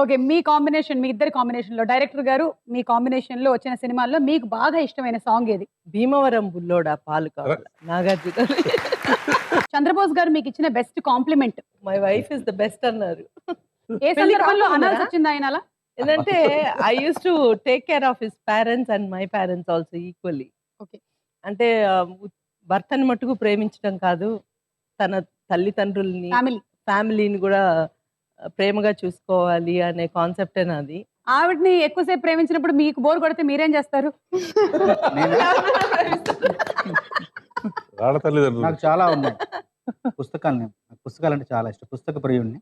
ఓకే, మీ కాంబినేషన్, మీ ఇద్దరి కాంబినేషన్ లో డైరెక్టర్ గారు మీ కాంబినేషన్ లో వచ్చిన సినిమాల్లో మీకు బాగా ఇష్టమైన సాంగ్ ఏది? భీమవరం బుల్లోడా పాలు కావాలి, నాగార్జున. చంద్రబోస్ గారు మీకు ఇచ్చిన best compliment? My wife is the best అన్నారు. ఏ సందర్భంలో అనాల్సి వచ్చింది ఆయన అలా? ఏంటంటే I use to take care of his parents and my parents also equally. Okay, అంటే భర్తని మట్టుకు ప్రేమించడం కాదు, తన తల్లిదండ్రుల్ని ఫ్యామిలీని కూడా ప్రేమగా చూసుకోవాలి అనే కాన్సెప్టే నాది. ఆవిడ్ని ఎక్కువసేపు ప్రేమించినప్పుడు మీకు బోర్ కొడితే మీరేం చేస్తారు? నాకు చాలా ఉన్నాయి పుస్తకాలు అంటే చాలా ఇష్టం, పుస్తక ప్రియుడిని.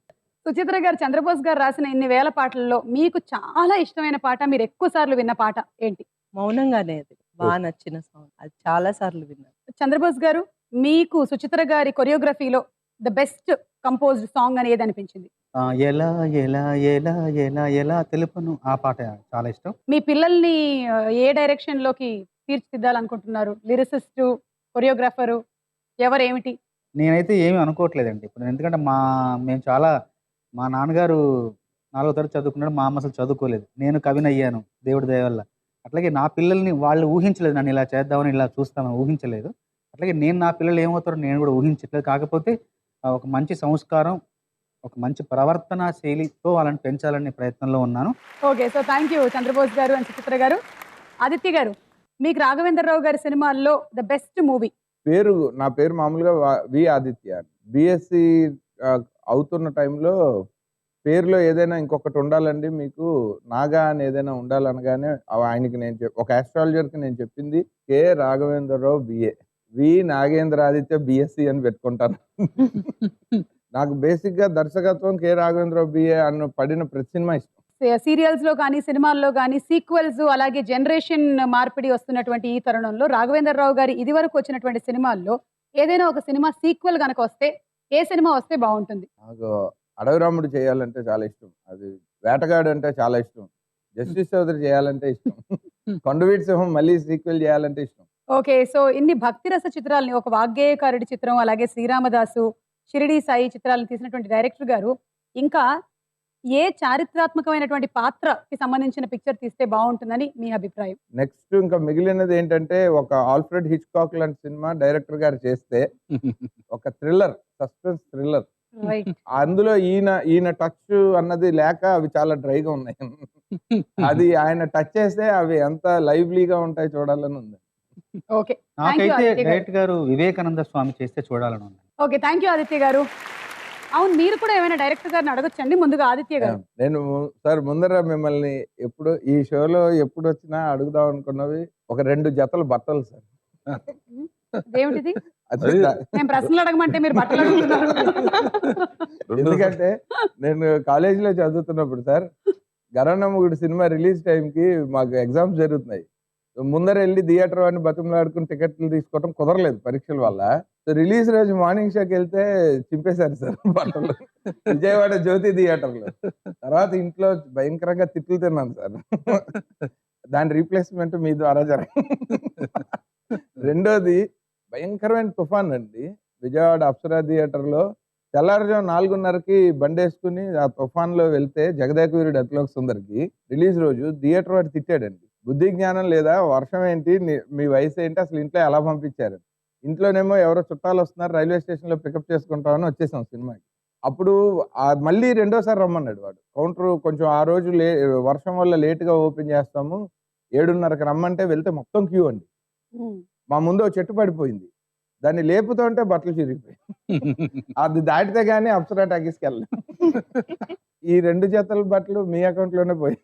సుచిత్ర గారు చంద్రబోస్ గారు రాసిన ఇన్ని వేల పాటల్లో మీకు చాలా ఇష్టమైన పాట, మీరు ఎక్కువ సార్లు విన్న పాట ఏంటి? మౌనంగానే. అది బాగా నచ్చిన సాంగ్. అది చాలా సార్లు విన్నాను. చంద్రబోస్ గారు, మీకు సుచిత్ర గారి కొరియోగ్రఫీలో ద బెస్ట్ కంపోజ్డ్ సాంగ్ అని ఏది అనిపించింది? ఎలా ఎలా ఎలా ఎలా ఎలా తెలుపను ఆ పాట చాలా ఇష్టం. మీ పిల్లల్ని ఏ డైరెక్షన్ లోకి తీర్చిదిద్దాలనుకుంటున్నారు? Lyricist, choreographer ఎవరేమిటి? నేనైతే ఏమీ అనుకోవట్లేదండి ఇప్పుడు. ఎందుకంటే మేము చాలా మా నాన్నగారు 4వ తరగతి చదువుకున్నాడు. మా అమ్మ అసలు చదువుకోలేదు. నేను కవినయ్యాను దేవుడి దయ వల్ల. అట్లాగే నా పిల్లల్ని వాళ్ళు ఊహించలేదు. నన్ను ఇలా చేద్దామని, ఇలా చూస్తామని ఊహించలేదు. అట్లాగే నేను నా పిల్లలు ఏమవుతారో నేను కూడా ఊహించట్లేదు. కాకపోతే ఒక మంచి సంస్కారం, ఒక మంచి ప్రవర్తన శైలితో వాళ్ళని పెంచాలనే ప్రయత్నంలో ఉన్నాను. Okay. So thank you Chandrabose garu and Suchitra గారు. ఆదిత్య గారు, మీకు రాఘవేంద్రరావు గారి సినిమాల్లో ద బెస్ట్ మూవీ? నా పేరు మామూలుగా వి ఆదిత్య. బిఎస్సి అవుతున్న టైంలో పేరులో ఏదైనా ఇంకొకటి ఉండాలండి మీకు, నాగా అని ఏదైనా ఉండాలనగానే ఆయనకి ఒక ఆస్ట్రాలజర్కి నేను చెప్పింది కె రాఘవేంద్రరావు బిఏ, వి నాగేంద్ర ఆదిత్య బిఎస్సి అని పెట్టుకుంటాను. నాకు బేసిక్గా దర్శకత్వం కె రాఘవేంద్రరావు బిఏ అన్న పడిన ప్రతి సినిమా ఇష్టం. సీరియల్స్ లో కానీ, సినిమాల్లో కానీ సీక్వెల్స్, అలాగే జనరేషన్ మార్పిడి వస్తున్నటువంటి ఈ తరుణంలో రాఘవేంద్రరావు గారి ఇదివరకు వచ్చినటువంటి సినిమాల్లో ఏదైనా ఒక సినిమా సీక్వెల్ కనుక వస్తే ఏ సినిమా వస్తే బాగుంటుంది? నాకు అడవిరాముడు చేయాలంటే చాలా ఇష్టం. అది వేటగాడు అంటే చాలా ఇష్టం. జస్టిస్ చౌదరి చేయాలంటే ఇష్టం. కొండవీటి సింహం మళ్ళీ సీక్వెల్ చేయాలంటే ఇష్టం. ఓకే. సో ఇన్ని భక్తి రస చిత్రాలని, ఒక వాగ్గేయకారుడి చిత్రం, అలాగే శ్రీరామదాసు, షిరిడి సాయి చిత్రాలను తీసినటువంటి డైరెక్టర్ గారు ఇంకా ఏ చారిత్రాత్మకమైనటువంటి పాత్రకి సంబంధించిన పిక్చర్ తీస్తే బాగుంటుందని మీ అభిప్రాయం? నెక్స్ట్ ఇంకా మిగిలినది ఏంటంటే ఒక ఆల్ఫ్రెడ్ హిచ్కాక్ లాంటి సినిమా డైరెక్టర్ గారు చేస్తే ఒక థ్రిల్లర్, సస్పెన్స్ థ్రిల్లర్. రైట్. అందులో ఈయన టచ్ అన్నది లేక అవి చాలా డ్రైగా ఉన్నాయి. అది ఆయన టచ్ చేస్తే అవి ఎంత లైవ్లీగా ఉంటాయి చూడాలని ఉంది. ఓకే. నాకైతే డైరెక్ట్ గారు వివేకానంద స్వామి చేస్తే చూడాలని ఉంది. ఓకే. థ్యాంక్ యూ ఆదిత్య గారు. అవును, మీరు కూడా ఏమైనా డైరెక్టర్ గారిని అడగొచ్చండి. ముందుగా ఆదిత్య గారు. నేను సార్ ముందర మిమ్మల్ని ఎప్పుడు ఈ షోలో ఎప్పుడు వచ్చినా అడుగుదాం అనుకున్నవి ఒక 2 జతల బట్టలు సార్. ఏమిటిది? అది నేను ప్రశ్నలు అడగమంటే మీరు బట్టలు అడుగుతున్నారు. ఎందుకంటే నేను కాలేజీలో చదువుతున్నప్పుడు సార్ గరణముగుడు సినిమా రిలీజ్ టైంకి మాకు ఎగ్జామ్స్ జరుగుతున్నాయి. ముందర వెళ్ళి థియేటర్ వాడిని బతిమలాడుకుని టికెట్లు తీసుకోవడం కుదరలేదు పరీక్షల వల్ల. సో రిలీజ్ రోజు మార్నింగ్ షోకి వెళ్తే చింపేశారు సార్ బట్టలు విజయవాడ జ్యోతి థియేటర్లో. తర్వాత ఇంట్లో భయంకరంగా తిట్లు తిన్నాను సార్. దాని రీప్లేస్మెంట్ మీ ద్వారా జరిగింది. రెండోది భయంకరమైన తుఫాన్ అండి. విజయవాడ అప్సరా థియేటర్లో తెల్లారుజాము 4:30కి బండేసుకుని ఆ తుఫాన్లో వెళ్తే జగదేక వీరుడు అతిలోక సుందరికి రిలీజ్ రోజు థియేటర్ వాడు తిట్టాడండి. బుద్ధి జ్ఞానం లేదా, వర్షం ఏంటి, మీ వయసు ఏంటి, అసలు ఇంట్లో ఎలా పంపించారు. ఇంట్లోనేమో ఎవరో చుట్టాలు వస్తున్నారు, రైల్వే స్టేషన్లో పికప్ చేసుకుంటామని వచ్చేసాం సినిమాకి. అప్పుడు మళ్ళీ రెండోసారి రమ్మన్నాడు వాడు. కౌంటర్ కొంచెం ఆ రోజు వర్షం వల్ల లేటుగా ఓపెన్ చేస్తాము, 7:30కి రమ్మంటే వెళ్తే మొత్తం క్యూ అండి. మా ముందు ఒక చెట్టు పడిపోయింది, దాన్ని లేపుతుంటే బట్టలు చిరిగిపోయి అది దాటితే గానీ అప్సరా టాకీస్కి వెళ్ళలేదు. ఈ 2 జతల బట్టలు మీ అకౌంట్లోనే పోయి.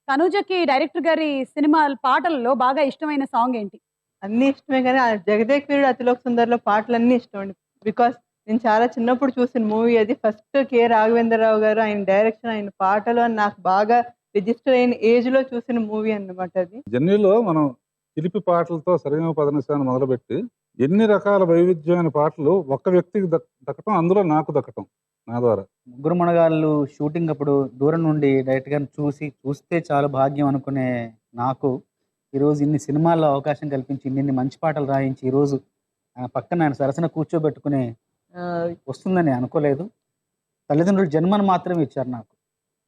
తనూజకి డైరెక్టర్ గారి సినిమా పాటల్లో బాగా ఇష్టమైన సాంగ్ ఏంటి? అన్ని ఇష్టమే, కానీ ఆ జగదేక వీరుడు అతిలోక సుందరిలో పాటలు అన్ని ఇష్టం అండి. బికాస్ నేను చాలా చిన్నప్పుడు చూసిన మూవీ అది. ఫస్ట్ కె రాఘవేంద్రరావు గారు ఆయన డైరెక్షన్, ఆయన పాటలు అని నాకు బాగా రిజిస్టర్ అయిన ఏజ్ లో చూసిన మూవీ అన్నమాట అది. జర్నీలో మనం చిలిపి పాటలతో సరైన పదనిశాన్ని మొదలుపెట్టి ఎన్ని రకాల వైవిధ్యమైన పాటలు ఒక్క వ్యక్తికి దక్కటం, అందులో నాకు దక్కటం నా ద్వారా. ముగ్గురు మనగాళ్ళు షూటింగ్ అప్పుడు దూరం నుండి డైరెక్ట్ గా చూస్తే చాలా భాగ్యం అనుకునే నాకు ఈరోజు ఇన్ని సినిమాల్లో అవకాశం కల్పించి ఇన్ని మంచి పాటలు రాయించి ఈరోజు పక్కన ఆయన సరసన కూర్చోబెట్టుకునే వస్తుందని అనుకోలేదు. తల్లిదండ్రులు జన్మను మాత్రమే ఇచ్చారు నాకు.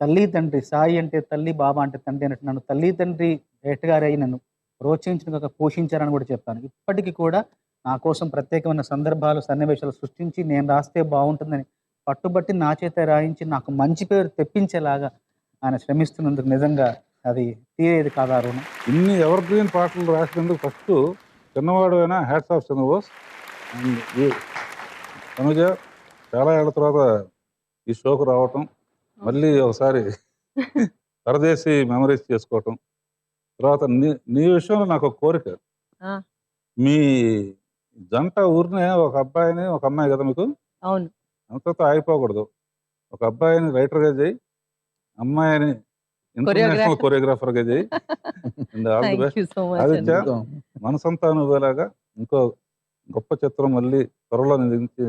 తల్లి తండ్రి, సాయి అంటే తల్లి, బాబా అంటే తండ్రి అన్నట్టు నన్ను తల్లి తండ్రి డైరెక్ట్ గారు అయ్యి నన్ను ప్రోత్సహించిన పోషించారని కూడా చెప్పాను. ఇప్పటికీ కూడా నా కోసం ప్రత్యేకమైన సందర్భాలు, సన్నివేశాలు సృష్టించి నేను రాస్తే బాగుంటుందని పట్టుబట్టి నా చేత రాయించి నాకు మంచి పేరు తెప్పించేలాగా ఆయన శ్రమిస్తున్నందుకు నిజంగా అది తీరేది కాదా రుణం. ఇన్ని ఎవర్ గ్రీన్ పాటలు రాసినందుకు ఫస్ట్ చిన్నవాడు అయినా హ్యాట్స్ ఆఫ్ చంద్రబోస్. తనుజ చాలా ఏళ్ళ తర్వాత ఈ షోకు రావటం, మళ్ళీ ఒకసారి పరదేశీ మెమరీస్ చేసుకోవటం. తర్వాత నీ విషయంలో నాకు ఒక కోరిక, మీ జంట ఊరినే ఒక అబ్బాయిని ఒక అమ్మాయి కదా మీకు? అవును. అంతతో ఆగిపోకూడదు. ఒక అబ్బాయిని రైటర్గా చేయి, అమ్మాయిని ఇంటర్నేషనల్ కొరియోగ్రాఫర్ గా చేయి. And all the thank best. You so much Aditya, అండి. మనసంతా నువ్వేలాగా ఇంకో గొప్ప చిత్రం మళ్ళీ త్వరలో నిర్మించి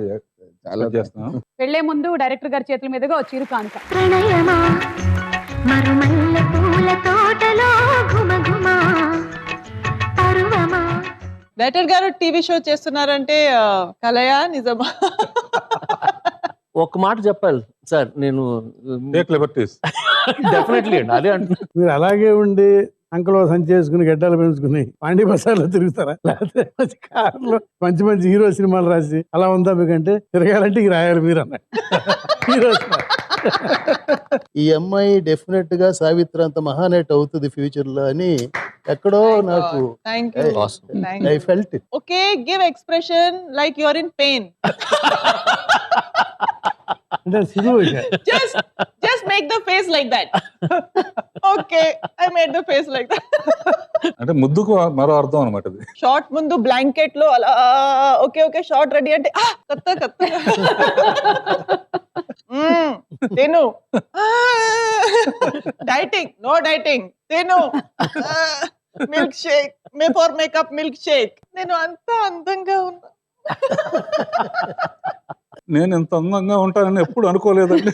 చాలా చేస్తున్నాం. వెళ్లే ముందు డైరెక్టర్ గారి చేతుల మీదుగా ఓ చిరు కానుక. ప్రణయమా మరుమల్లె పూల తోటలో ఘుమఘుమ పరువమా. డైరెక్టర్ గారు టీవీ షో చేస్తున్నారంటే కలయా నిజమా? ఒక మాట చెప్పాలి సార్, నేను టేక్ లిబర్టీస్. డెఫినెట్లీ అండి అదే అంటున్నాను. మీరు అలాగే ఉండి అంకలో సంచి చేసుకుని గడ్డలు పెంచుకుని పాండి బజార్లో తిరుగుతారా, లేకపోతే మంచి కార్లో మంచి మంచి హీరో సినిమాలు రాసి అలా ఉందా మీకంటే? తిరగాలంటే ఇక రాయాలి మీరు అన్న హీరో. ఈ అమ్మాయి డెఫినెట్ గా సావిత్రి అంత మహానటి అవుతుంది ఫ్యూచర్ లో అని ఎక్కడో నాకు thank you. Awesome. I felt it. Okay, give expression like you are in pain. అంటే cinema Just make the face like that. Okay, I made the face like that. అంటే ముద్దుకు మరో అర్థం అనమాట ఇది. షార్ట్ ముందు బ్లాంకెట్ లో అలా ఓకే ఓకే షార్ట్ రెడీ అంటే కత్త కత్త తిను డైటింగ్ నో డైటింగ్ తిను milk shake for makeup milk shake. నేను అంత అందంగా ఉన్నా. నేను ఇంత అందంగా ఉంటానని ఎప్పుడు అనుకోలేదండి.